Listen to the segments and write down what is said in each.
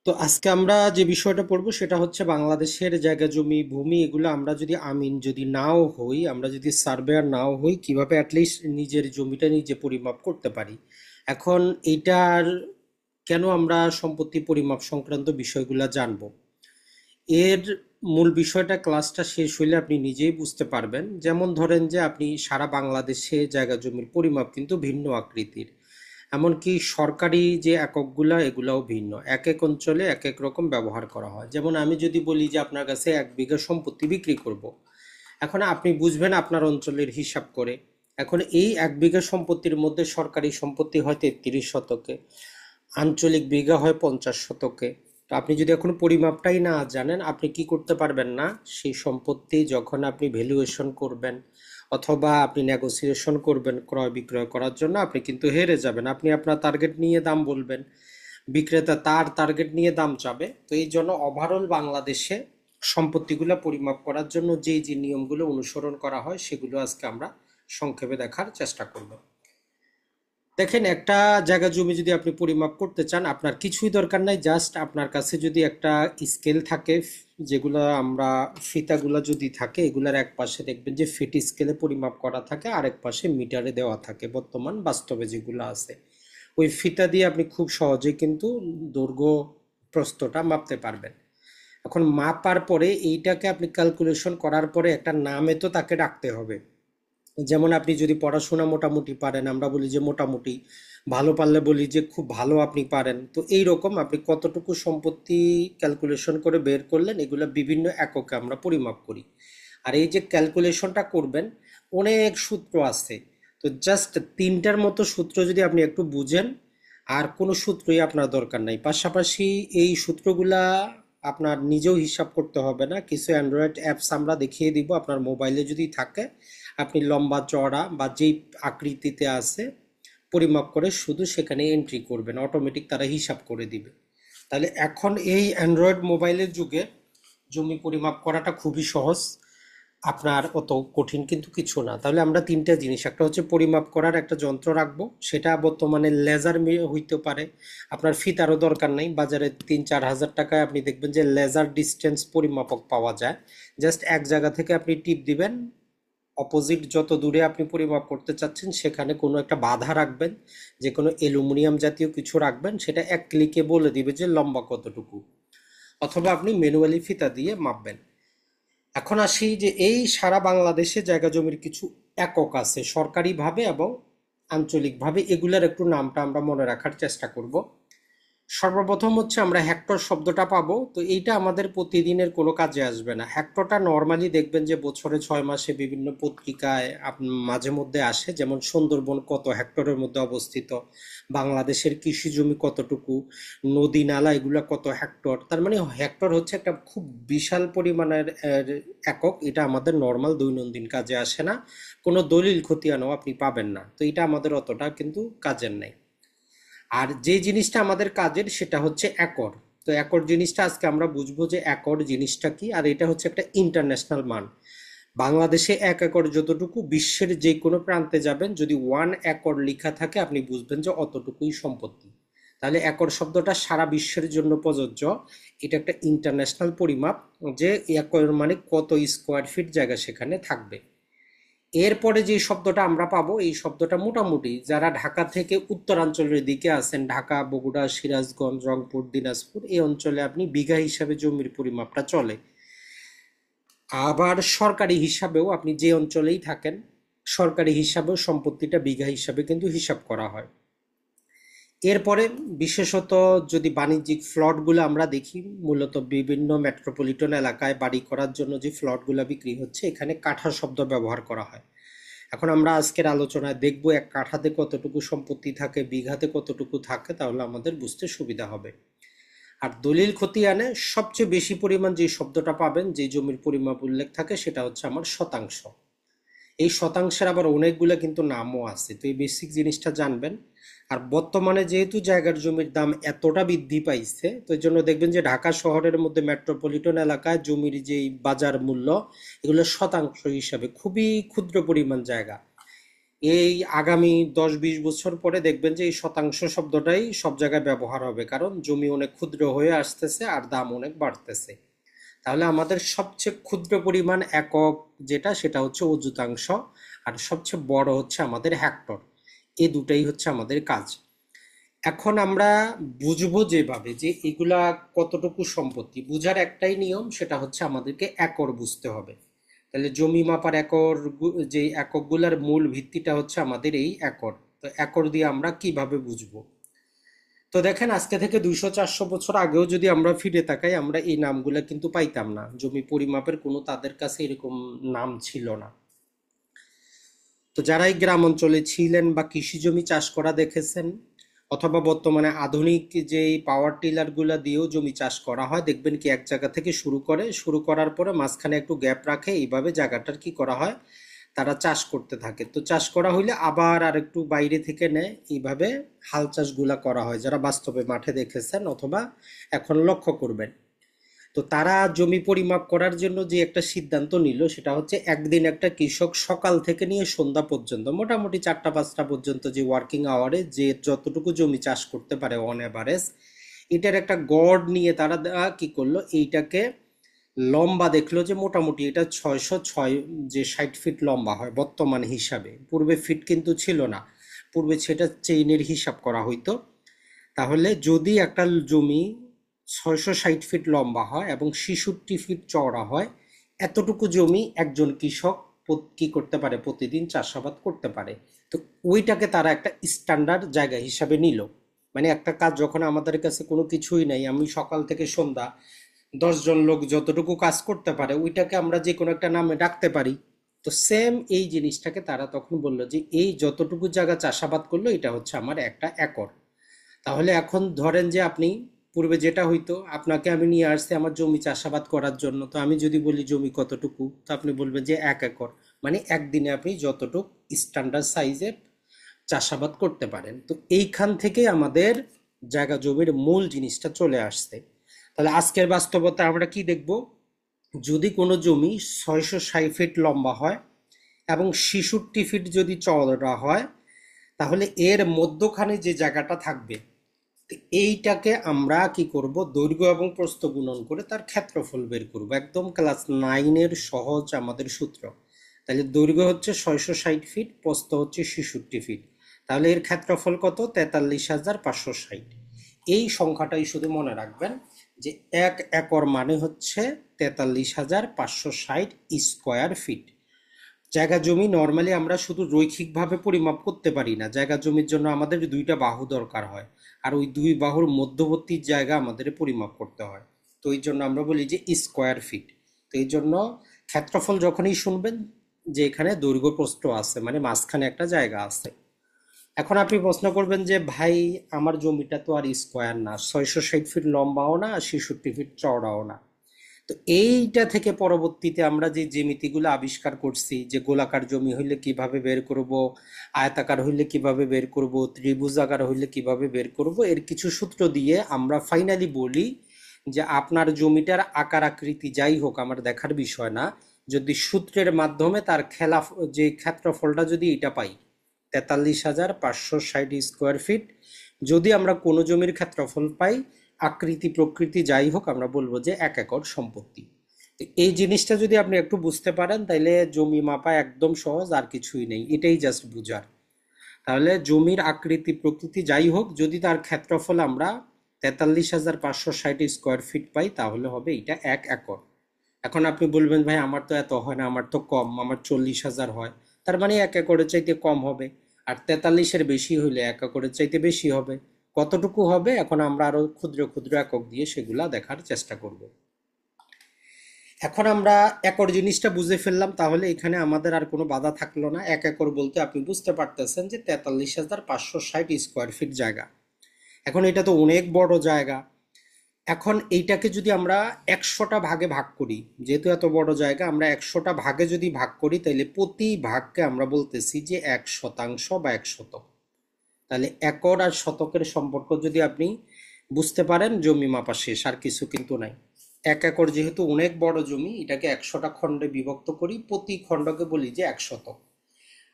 তো আজকে আমরা যে বিষয়টা পড়বো সেটা হচ্ছে বাংলাদেশের জায়গা জমি ভূমি এগুলো আমরা যদি আমিন যদি নাও হই, আমরা যদি সার্ভেয়ার নাও হই, কিভাবে অ্যাটলিস্ট নিজের জমিটা নিজে পরিমাপ করতে পারি। এখন এইটার কেন আমরা সম্পত্তি পরিমাপ সংক্রান্ত বিষয়গুলো জানবো, এর মূল বিষয়টা ক্লাসটা শেষ হইলে আপনি নিজেই বুঝতে পারবেন। যেমন ধরেন যে আপনি সারা বাংলাদেশে জায়গা জমির পরিমাপ কিন্তু ভিন্ন আকৃতির, এমনকি সরকারি যে এককগুলা এগুলাও ভিন্ন, এক এক অঞ্চলে এক এক রকম ব্যবহার করা হয়। যেমন আমি যদি বলি যে আপনার কাছে 1 বিঘা সম্পত্তি বিক্রি করব, এখন আপনি বুঝবেন আপনার অঞ্চলের হিসাব করে। এখন এই 1 বিঘা সম্পত্তির মধ্যে সরকারি সম্পত্তি হয় 33 শতকে, আঞ্চলিক বিঘা হয় 50 শতকে। তো আপনি যদি এখন পরিমাপটাই না জানেন, আপনি কি করতে পারবেন না, সেই সম্পত্তি যখন আপনি ভ্যালুয়েশন করবেন অথবা আপনি নেগোসিয়েশন করবেন ক্রয় বিক্রয় করার জন্য, আপনি কিন্তু হেরে যাবেন। আপনি আপনার টার্গেট নিয়ে দাম বলবেন, বিক্রেতা তার টার্গেট নিয়ে দাম চাবে। তো এই জন্য ওভারঅল বাংলাদেশে সম্পত্তিগুলো পরিমাপ করার জন্য যে যে নিয়মগুলো অনুসরণ করা হয় সেগুলো আজকে আমরা সংক্ষেপে দেখার চেষ্টা করব। দেখেন, একটা জায়গা জমি যদি আপনি পরিমাপ করতে চান, আপনার কিছুই দরকার নাই, জাস্ট আপনার কাছে যদি একটা স্কেল থাকে, যেগুলো আমরা ফিতাগুলো যদি থাকে, এগুলার এক পাশে দেখবেন যে ফিট স্কেলে পরিমাপ করা থাকে, আরেক পাশে মিটারে দেওয়া থাকে। বর্তমান বাস্তবে যেগুলো আছে, ওই ফিতা দিয়ে আপনি খুব সহজেই কিন্তু দৈর্ঘ্য প্রস্থটা মাপতে পারবেন। এখন মাপার পরে এইটাকে আপনি ক্যালকুলেশন করার পরে একটা নামে তো তাকে রাখতে হবে। যেমন আপনি যদি পড়াশোনা মোটামুটি পারেন, আমরা বলি যে মোটামুটি, ভালো পারলে বলি যে খুব ভালো আপনি পারেন। তো এই রকম আপনি কতটুকু সম্পত্তি ক্যালকুলেশন করে বের করলেন, এগুলো বিভিন্ন এককে আমরা পরিমাপ করি। আর এই যে ক্যালকুলেশনটা করবেন, অনেক সূত্র আছে। তো জাস্ট তিনটার মতো সূত্র যদি আপনি একটু বুঝেন, আর কোনো সূত্রই আপনার দরকার নাই। পাশাপাশি এই সূত্রগুলা আপনার নিজেও হিসাব করতে হবে না, কিছু অ্যান্ড্রয়েড অ্যাপস আমরা দেখিয়ে দিব আপনার মোবাইলে যদি থাকে। আপনি লম্বা চওড়া বা যেই আকৃতিতে আছে পরিমাপ করে শুধু সেখানে এন্ট্রি করবেন, অটোমেটিক তারা হিসাব করে দিবে। তাহলে এখন এই অ্যান্ড্রয়েড মোবাইলের যুগে জমি পরিমাপ করাটা খুবই সহজ, আপনার অত কঠিন কিন্তু কিছু না। তাহলে আমরা তিনটা জিনিস, একটা হচ্ছে পরিমাপ করার একটা যন্ত্র রাখবো, সেটা বর্তমানে লেজার হইতে পারে। আপনার ফিতারও দরকার নাই, বাজারে 3-4 হাজার টাকায় আপনি দেখবেন যে লেজার ডিস্টেন্স পরিমাপক পাওয়া যায়। জাস্ট এক জায়গা থেকে আপনি টিপ দিবেন, অপোজিট যত দূরে আপনি পরিমাপ করতে চাচ্ছেন সেখানে কোনো একটা বাধা রাখবেন, যে কোনো অ্যালুমিনিয়াম জাতীয় কিছু রাখবেন, সেটা এক ক্লিকে বলে দিবে যে লম্বা কতটুকু। অথবা আপনি ম্যানুয়ালি ফিতা দিয়ে মাপবেন। এখন আসি যে এই সারা বাংলাদেশে জায়গা জমির কিছু একক আছে সরকারিভাবে এবং আঞ্চলিকভাবে, এগুলার একটু নামটা আমরা মনে রাখার চেষ্টা করব। সর্বপ্রথম হচ্ছে আমরা হেক্টর শব্দটা পাবো, তো এইটা আমাদের প্রতিদিনের কোনো কাজে আসবে না। হেক্টরটা নর্মালি দেখবেন যে বছরে 6 মাসে বিভিন্ন পত্রিকায় মাঝে মধ্যে আসে, যেমন সুন্দরবন কত হেক্টরের মধ্যে অবস্থিত, বাংলাদেশের কৃষি জমি কতটুকু, নদী নালা এগুলা কত হেক্টর। তার মানে হেক্টর হচ্ছে একটা খুব বিশাল পরিমাণের একক। এটা আমাদের নর্মাল দৈনন্দিন কাজে আসে না, কোনো দলিল খতিয়ানও আপনি পাবেন না। তো এটা আমাদের অতটা কিন্তু কাজের নাই। আর যে জিনিসটা আমাদের কাজের সেটা হচ্ছে একর। তো একর জিনিসটা আজকে আমরা বুঝবো যে একর জিনিসটা কি, আর এটা হচ্ছে একটা ইন্টারন্যাশনাল মান। বাংলাদেশে 1 একর যতটুকু, বিশ্বের যে কোনো প্রান্তে যাবেন যদি 1 একর লেখা থাকে আপনি বুঝবেন যে অতটুকুই সম্পত্তি। তাহলে একর শব্দটা সারা বিশ্বের জন্য প্রযোজ্য। এটা একটা ইন্টারন্যাশনাল পরিমাপ, যে একর মানে কত স্কোয়ার ফিট জায়গা সেখানে থাকবে। এরপরে যে শব্দটা আমরা পাবো, এই শব্দটা মোটামুটি যারা ঢাকা থেকে উত্তরাঞ্চলের দিকে আছেন, ঢাকা, বগুড়া, সিরাজগঞ্জ, রংপুর, দিনাজপুর, এই অঞ্চলে আপনি বিঘা হিসাবে জমির পরিমাপটা চলে। আবার সরকারি হিসাবেও আপনি যে অঞ্চলেই থাকেন, সরকারি হিসাবেও সম্পত্তিটা বিঘা হিসাবে কিন্তু হিসাব করা হয়। এরপরে বিশেষত যদি বাণিজ্যিক ফ্লটগুলো আমরা দেখি, মূলত বিভিন্ন মেট্রোপলিটন এলাকায় বাড়ি করার জন্য যে ফ্লটগুলো বিক্রি হচ্ছে, এখানে কাঠা শব্দ ব্যবহার করা হয়। এখন আমরা আজকের আলোচনায় দেখব এক কাঠাতে কতটুকু সম্পত্তি থাকে, বিঘাতে কতটুকু থাকে, তাহলে আমাদের বুঝতে সুবিধা হবে। আর দলিল খতিয়ানে সবচেয়ে বেশি পরিমাণ যে শব্দটা পাবেন, যে জমির পরিমাপ উল্লেখ থাকে, সেটা হচ্ছে আমার শতাংশ। এই শতাংশের আবার অনেকগুলো কিন্তু নামও আছে, তো এই বেসিক জিনিসটা জানবেন। আর বর্তমানে যেহেতু জায়গার জমির দাম এতটা বৃদ্ধি পাইছে, তো এই জন্য দেখবেন যে ঢাকা শহরের মধ্যে মেট্রোপলিটন এলাকায় জমির যেই বাজার মূল্য, এগুলো শতাংশ হিসাবে খুবই ক্ষুদ্র পরিমাণ জায়গা, এই আগামী 10-20 বছর পরে দেখবেন যে এই শতাংশ শব্দটাই সব জায়গায় ব্যবহার হবে, কারণ জমি অনেক ক্ষুদ্র হয়ে আসতেছে আর দাম অনেক বাড়তেছে। তাহলে আমাদের সবচেয়ে ক্ষুদ্র পরিমাণ একক যেটা, সেটা হচ্ছে অযুতাংশ, আর সবচেয়ে বড় হচ্ছে আমাদের হেক্টর। এই দুটাই হচ্ছে আমাদের কাজ। এখন আমরা বুঝবো যেভাবে যে এগুলা কতটুকু সম্পত্তি, বুঝার একটাই নিয়ম, সেটা হচ্ছে আমাদেরকে একর বুঝতে হবে। তাহলে জমি মাপার একর, যে এককগুলার মূল ভিত্তিটা হচ্ছে আমাদের এই একর। তো একর দিয়ে আমরা কিভাবে বুঝবো? তো দেখেন, আজকে থেকে 200-400 বছর আগেও যদি আমরা ফিরে তাকাই, আমরা এই নামগুলা কিন্তু পাইতাম না। জমি পরিমাপের কোনো তাদের কাছে এরকম নাম ছিল না। তো যারা এই গ্রাম অঞ্চলে ছিলেন বা কৃষি জমি চাষ করা দেখেছেন, অথবা বর্তমানে আধুনিক যে পাওয়ার টিলার গুলা দিয়েও জমি চাষ করা হয়, দেখবেন কি এক জায়গা থেকে শুরু করার পরে মাঝখানে একটু গ্যাপ রাখে, এইভাবে জায়গাটার কি করা হয়, তারা চাষ করতে থাকে। তো চাষ করা হইলে আবার আর একটু বাইরে থেকে নেয়, এইভাবে হাল চাষগুলা করা হয়, যারা বাস্তবে মাঠে দেখেছেন অথবা এখন লক্ষ্য করবেন। তো তারা জমি পরিমাপ করার জন্য যে একটা সিদ্ধান্ত নিল, সেটা হচ্ছে একদিন একটা কৃষক সকাল থেকে নিয়ে সন্ধ্যা পর্যন্ত, মোটামুটি 4টা-5টা পর্যন্ত, যে ওয়ার্কিং আওয়ারে যে যতটুকু জমি চাষ করতে পারে অন এভারেজ, এটার একটা গড় নিয়ে তারা কি করলো, এইটাকে লম্বা দেখলো যে মোটামুটি এটা 606, যে 60 ফিট লম্বা হয় বর্তমান হিসাবে। পূর্বে ফিট কিন্তু ছিল না, পূর্বে সেটা চেইনের হিসাব করা হইতো। তাহলে যদি একটা জমি 660 ফিট লম্বা হয় এবং 66 ফিট চওড়া হয়, এতটুকু জমি একজন কৃষক কি করতে পারে, প্রতিদিন চাষাবাদ করতে পারে। তো ওইটাকে তারা একটা স্ট্যান্ডার্ড জায়গা হিসাবে নিল। মানে একটা কাজ যখন আমাদের কাছে কোনো কিছুই নাই, আমি সকাল থেকে সন্ধ্যা 10 জন লোক যতটুকু কাজ করতে পারে, ওইটাকে আমরা যে কোনো একটা নামে ডাকতে পারি। তো সেম এই জিনিসটাকে তারা তখন বললো যে এই যতটুকু জায়গা চাষাবাদ করলো, এটা হচ্ছে আমার একটা একর। তাহলে এখন ধরেন যে আপনি, পূর্বে যেটা হইতো, আপনাকে আমি নিয়ে আসছি আমার জমি চাষাবাদ করার জন্য, তো আমি যদি বলি জমি কতটুকু, তো আপনি বলবেন যে 1 একর। মানে একদিনে আপনি যতটুকু স্ট্যান্ডার্ড সাইজে চাষাবাদ করতে পারেন। তো এইখান থেকে আমাদের জায়গা জমির মূল জিনিসটা চলে আসছে। তাহলে আজকের বাস্তবতা আমরা কি দেখব? যদি কোনো জমি 660 ফিট লম্বা হয় এবং 66 ফিট যদি চওড়া হয়, তাহলে এর মধ্যখানে যে জায়গাটা থাকবে, এইটাকে আমরা কি করব, দৈর্ঘ্য এবং প্রস্থ গুণন করে তার ক্ষেত্রফল বের করব। একদম ক্লাস 9-এর সহজ আমাদের সূত্র। তাহলে দৈর্ঘ্য হচ্ছে 660 ফিট, প্রস্থ হচ্ছে 66 ফিট। তাহলে এর ক্ষেত্রফল কত? 43,560। এই সংখ্যাটাই শুধু মনে রাখবেন, যে 1 একর মানে হচ্ছে 43,560 স্কোয়ার ফিট। জায়গা জমি নর্মালি আমরা শুধু রৈখিকভাবে পরিমাপ করতে পারি না, জায়গা জমির জন্য আমাদের 2টা বাহু দরকার হয়, আর ওই 2 বাহুর মধ্যবর্তী জায়গা আমাদের পরিমাপ করতে হয়। তো এই জন্য আমরা বলি যে স্কোয়ার ফিট। তো এই জন্য ক্ষেত্রফল যখনই শুনবেন, যে এখানে দৈর্ঘ্য প্রস্থ আছে, মানে মাঝখানে একটা জায়গা আছে। এখন আপনি প্রশ্ন করবেন যে ভাই, আমার জমিটা তো আর স্কোয়ার না, 660 ফিট লম্বাও না, 66 ফিট চওড়াও না। তো এইটা থেকে পরবর্তীতে আমরা যে জ্যামিতিগুলো আবিষ্কার করছি, যে গোলাকার জমি হইলে কিভাবে বের করব, আয়তাকার হইলে কিভাবে বের করব, ত্রিভুজাকার হইলে কিভাবে বের করব, এর কিছু সূত্র দিয়ে আমরা ফাইনালি বলি যে আপনার জমিটার আকার আকৃতি যাই হোক আমার দেখার বিষয় না, যদি সূত্রের মাধ্যমে তার যে ক্ষেত্রফলটা যদি এটা পাই, 43,560 স্কোয়ার ফিট, যদি আমরা কোনো জমির ক্ষেত্রফল পাই, আকৃতি প্রকৃতি যাই হোক, আমরা বলবো যে 1 একর সম্পত্তি। তো এই জিনিসটা যদি আপনি একটু বুঝতে পারেন, তাইলে জমি মাপা একদম সহজ, আর কিছুই নেই, এটাই জাস্ট বুঝার। তাহলে জমির আকৃতি প্রকৃতি যাই হোক, যদি তার ক্ষেত্রফল আমরা 43,560 স্কোয়ার ফিট পাই, তাহলে হবে এটা 1 একর। এখন আপনি বলবেন ভাই আমার তো এত হয় না, আমার তো কম, আমার 40,000 হয়। তার মানে 1 একরের চাইতে কম হবে। আর 43-এর বেশি হইলে 1 একরের চাইতে বেশি হবে। কতটুকু হবে, এখন আমরা আরো ক্ষুদ্র ক্ষুদ্র একক দিয়ে সেগুলা দেখার চেষ্টা করব। এখন আমরা একর জিনিসটা বুঝে ফেললাম, তাহলে এখানে আমাদের আর কোনো বাধা থাকলো না। 1 একর বলতে আপনি বুঝতে পারতেছেন যে 43,560 স্কোয়ার ফিট জায়গা। এখন এটা তো অনেক বড় জায়গা। এখন এইটাকে যদি আমরা 100টা ভাগে ভাগ করি, যেহেতু এত বড় জায়গা, আমরা 100টা ভাগে যদি ভাগ করি, তাহলে প্রতি ভাগকে আমরা বলতেছি যে 1 শতাংশ বা 1 শতক। তাহলে একর আর শতকের সম্পর্ক যদি আপনি বুঝতে পারেন, জমি মাপা শেষ, আর কিছু কিন্তু নাই। 1 একর যেহেতু অনেক বড় জমি, এটাকে 100টা খণ্ডে বিভক্ত করি, প্রতি খণ্ডকে বলি যে 1 শতক।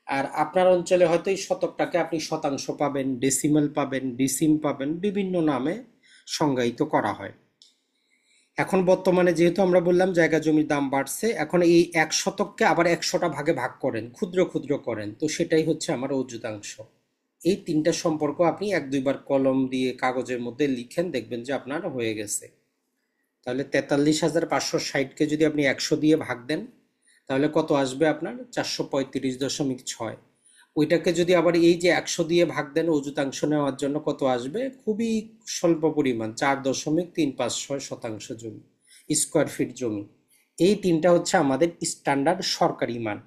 আর আপনার অঞ্চলে হয়তো এই শতকটাকে আপনি শতাংশ পাবেন, ডেসিমেল পাবেন, ডিসিম পাবেন, বিভিন্ন নামে সংজ্ঞায়িত করা হয়। এখন বর্তমানে যেহেতু আমরা বললাম জায়গা জমির দাম বাড়ছে, এখন এই 1 শতককে আবার 100টা ভাগে ভাগ করেন, ক্ষুদ্র ক্ষুদ্র করেন, তো সেটাই হচ্ছে আমার অযুতাংশ। এই তিনটা সম্পর্ক আপনি 1-2 বার কলম দিয়ে কাগজের মধ্যে লিখেন, দেখবেন যে আপনার হয়ে গেছে। তাহলে 43,560কে যদি আপনি 100 দিয়ে ভাগ দেন, তাহলে কত আসবে আপনার? 435.6। ওইটাকে যদি আবার এই যে 100 দিয়ে ভাগ দেন অযুতাংশ নেওয়ার জন্য, কত আসবে? খুবই স্বল্প পরিমাণ, 4.356 শতাংশ জমি, স্কোয়ার ফিট জমি। এই তিনটা হচ্ছে আমাদের স্ট্যান্ডার্ড সরকারি মান।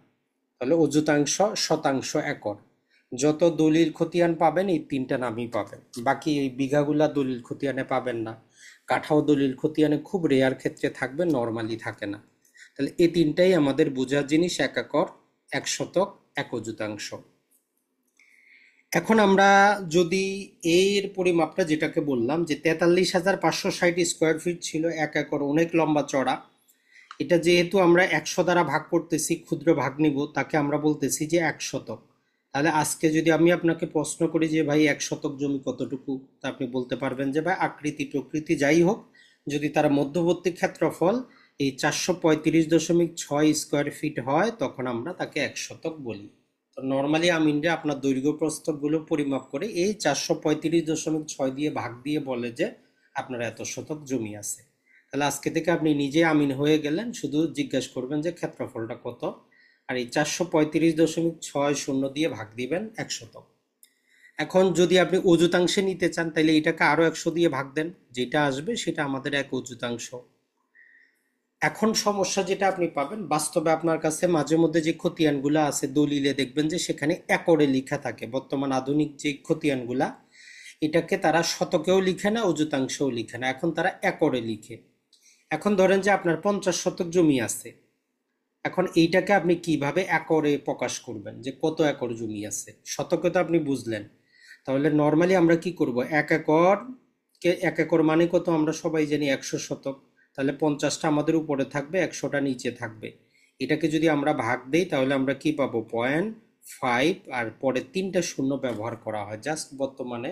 তাহলে অযুতাংশ, শতাংশ, একর। যত দলিল খতিয়ান পাবেন এই তিনটা নামই পাবেন, বাকি এই বিঘাগুলা দলিল খতিয়ানে পাবেন না। কাঠাও দলিল খতিয়ানে খুব রেয়ার ক্ষেত্রে থাকবে, নর্মালি থাকে না। তাহলে এই তিনটাই আমাদের বোঝার জিনিস: 1 একর, 1 শতক, 1 অযুতাংশ। এখন আমরা যদি এর পরিমাপটা যেটাকে বললাম যে 43,560 স্কোয়ার ফিট ছিল 1 একর, অনেক লম্বা চড়া। এটা যেহেতু আমরা 100 দ্বারা ভাগ করতেছি, ক্ষুদ্র ভাগ নিব, তাকে আমরা বলতেছি যে 1 শতক। তাহলে আজকে যদি আমি আপনাকে প্রশ্ন করি যে ভাই 1 শতক জমি কতটুকু, তা আপনি বলতে পারবেন যে ভাই আকৃতি প্রকৃতি যাই হোক, যদি তার মধ্যবর্তী ক্ষেত্রফল এই 435.6 স্কোয়ার ফিট হয়, তখন আমরা তাকে 1 শতক বলি। তো নর্মালি আমি ইন্ডিয়া আপনার দৈর্ঘ্য প্রস্থগুলো পরিমাপ করে এই 435.6 দিয়ে ভাগ দিয়ে বলে যে আপনার এত শতক জমি আছে। তাহলে আজকে থেকে আপনি নিজে আমিন হয়ে গেলেন, শুধু জিজ্ঞাসা করবেন যে ক্ষেত্রফলটা কত, আর এই 435.60 দিয়ে ভাগ দিবেন 1 শতক। এখন যদি আপনি অযুতাংশে নিতে চান, তাহলে এটাকে আরো 100 দিয়ে ভাগ দেন, যেটা আসবে সেটা আমাদের 1 অযুতাংশ। এখন সমস্যা যেটা আপনি পাবেন, বাস্তবে আপনার কাছে মাঝে মধ্যে যে খতিয়ানগুলো আছে দলিলে, দেখবেন যে সেখানে একরে লেখা থাকে। বর্তমান আধুনিক যে খতিয়ানগুলা, এটাকে তারা শতকেও লিখে না, অযুতাংশেও লিখে না, এখন তারা একরে লিখে। এখন ধরেন যে আপনার 50 শতক জমি আছে। এখন এইটাকে আপনি কিভাবে একরে প্রকাশ করবেন যে কত একর জমি আছে? শতকে তো আপনি বুঝলেন। তাহলে নর্মালি আমরা কি করব, 1 একর কে, 1 একর মানে কত আমরা সবাই জানি 100 শতক। তাহলে 50টা আমাদের উপরে থাকবে, 100টা নিচে থাকবে। এটাকে যদি আমরা ভাগ দেই, তাহলে আমরা কি পাবো? 0.5, আর পরে 3টা শূন্য ব্যবহার করা হয় জাস্ট, বর্তমানে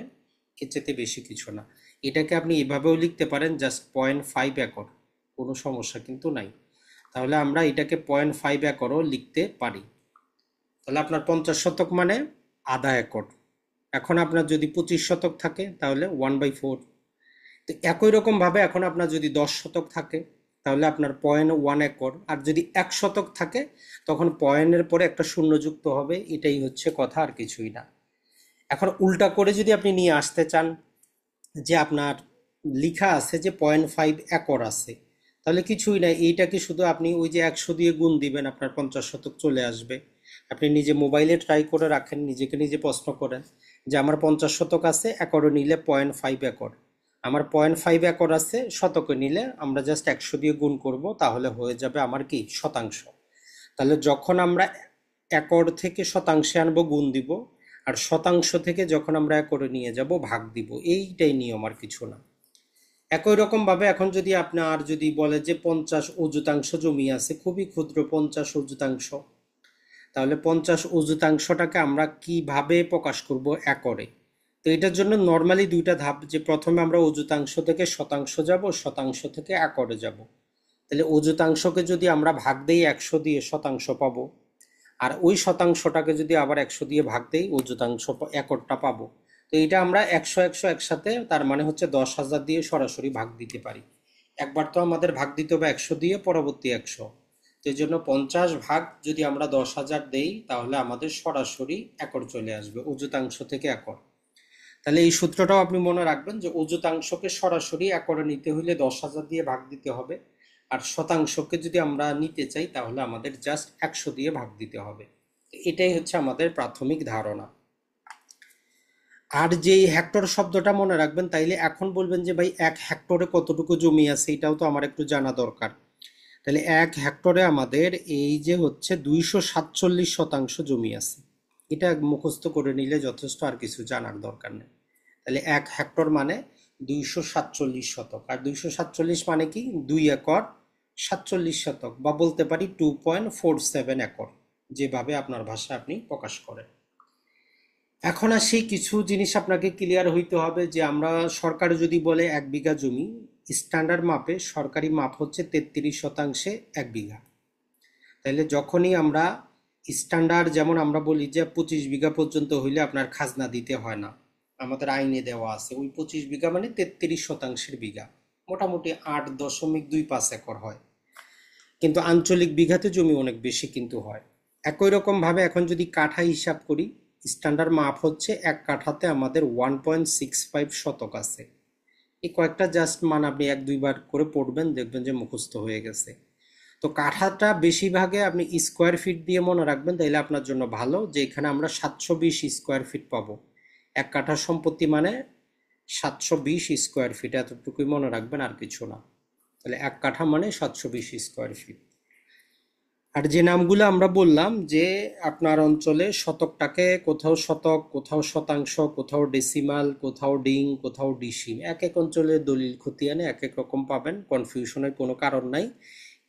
এর চেয়ে বেশি কিছু না। এটাকে আপনি এভাবেও লিখতে পারেন, জাস্ট 0.5 একর, কোনো সমস্যা কিন্তু নাই। তাহলে আমরা এটাকে 0.5 একরও লিখতে পারি। তাহলে আপনার 50 শতক মানে ½ একর। এখন আপনার যদি 25 শতক থাকে, তাহলে 1/4। তো একই রকম ভাবে এখন আপনার যদি 10 শতক থাকে, তাহলে আপনার 0.1 একর। আর যদি 1 শতক থাকে, তখন পয়েন্টের পরে একটা শূন্য যুক্ত হবে, এটাই হচ্ছে কথা, আর কিছুই না। এখন উল্টা করে যদি আপনি নিয়ে আসতে চান, যে আপনার লিখা আছে যে 0.5 একর আছে, তাহলে কিছুই না, এইটাকে শুধু আপনি ওই যে 100 দিয়ে গুণ দিবেন, আপনার 50 শতক চলে আসবে। আপনি নিজে মোবাইলে ট্রাই করে রাখেন, নিজেকে নিজে প্রশ্ন করেন যে আমার 50 শতক আছে, একরে নিলে 0.5 একর। আমার 0.5 একর আছে, শতকে নিলে আমরা জাস্ট 100 দিয়ে গুণ করব, তাহলে হয়ে যাবে আমার কি? শতাংশ। তাহলে যখন আমরা একর থেকে শতাংশে আনবো, গুণ দিব, আর শতাংশ থেকে যখন আমরা একরে নিয়ে যাব, ভাগ দিব। এইটাই নিয়ম, আর কিছু না। একই রকম ভাবে এখন যদি আপনার যদি বলে যে 50 অযুতাংশ জমি আছে, খুবই ক্ষুদ্র 50 অযুতাংশ, তাহলে 50 অযুতাংশটাকে আমরা কিভাবে প্রকাশ করব? একরে। তো এটার জন্য নর্মালি 2টা ধাপ, যে প্রথমে আমরা অযুতাংশ থেকে শতাংশ যাব, শতাংশ থেকে একরে যাব। তাহলে অযুতাংশকে যদি আমরা ভাগ দেই 100 দিয়ে, শতাংশ পাবো। আর ওই শতাংশটাকে যদি আবার 100 দিয়ে ভাগ দেই, অযুতাংশ একরটা পাবো। তো এটা আমরা 100 100 একসাথে, তার মানে হচ্ছে 10,000 দিয়ে সরাসরি ভাগ দিতে পারি। একবার তো আমাদের ভাগ দিতে হবে 100 দিয়ে, পরবর্তী 100। তো এই জন্য 50 ভাগ যদি আমরা 10,000 দেই, তাহলে আমাদের সরাসরি একর চলে আসবে, অযুতাংশ থেকে একর। তাহলে এই সূত্রটাও আপনি মনে রাখবেন যে অযুতাংশকে সরাসরি একরে নিতে হলে 10,000 দিয়ে ভাগ দিতে হবে, আর শতাংশকে যদি আমরা নিতে চাই, তাহলে আমাদের জাস্ট 100 দিয়ে ভাগ দিতে হবে। এটাই হচ্ছে আমাদের প্রাথমিক ধারণা। আর যে হেক্টর শব্দটা মনে রাখবেন, তাইলে এখন বলবেন যে ভাই 1 হেক্টরে কতটুকু জমি আছে, এটাও তো আমার একটু জানা দরকার। তাহলে 1 হেক্টরে আমাদের এই যে হচ্ছে 247 শতাংশ জমি আছে। এটা মুখস্থ করে নিলে যথেষ্ট, আর কিছু জানার দরকার নেই। তাহলে 1 হেক্টর মানে 247 শতক, আর 247 মানে কি? 2 একর 47 শতক, বা বলতে পারি 2.47 একর। যেভাবে আপনার ভাষায় আপনি প্রকাশ করেন। এখন আসি কিছু জিনিস আপনাকে ক্লিয়ার হইতে হবে যে আমরা সরকার যদি বলে 1 বিঘা জমি, স্ট্যান্ডার্ড মাপে সরকারি মাপ হচ্ছে 33 শতাংশে 1 বিঘা। তাহলে যখনই আমরা স্ট্যান্ডার্ড, যেমন আমরা বলি যে 25 বিঘা পর্যন্ত হইলে আপনার খাজনা দিতে হয় না, আমাদের আইনে দেওয়া আছে ওই 25 বিঘা মানে 33 শতাংশের বিঘা, মোটামুটি 8.25 একর হয়। কিন্তু আঞ্চলিক বিঘাতে জমি অনেক বেশি কিন্তু হয়। একই রকম ভাবে এখন যদি কাঠা হিসাব করি, স্ট্যান্ডার্ড মাপ হচ্ছে 1 কাঠাতে আমাদের 1.65 শতক আছে। এই কয়েকটা জাস্ট মান আপনি 1-2 বার করে পড়বেন, দেখবেন যে মুখস্থ হয়ে গেছে। তো কাঠাটা বেশিরভাগে আপনি স্কোয়ার ফিট দিয়ে মনে রাখবেন, তাইলে আপনার জন্য ভালো, যে এখানে আমরা 720 স্কোয়ার ফিট পাবো। 1 কাঠা সম্পত্তি মানে 720 স্কোয়ার ফিট, এতটুকুই মনে রাখবেন, আর কিছু না। তাহলে 1 কাঠা মানে 720 স্কোয়ার ফিট। আর যে নামগুলো আমরা বললাম যে আপনার অঞ্চলে শতকটাকে কোথাও শতক, কোথাও শতাংশ, কোথাও ডেসিমাল, কোথাও ডিং, কোথাও ডিসিম, এক এক অঞ্চলে দলিল খতিয়ানে এক এক রকম পাবেন, কনফিউশনের কোনো কারণ নাই।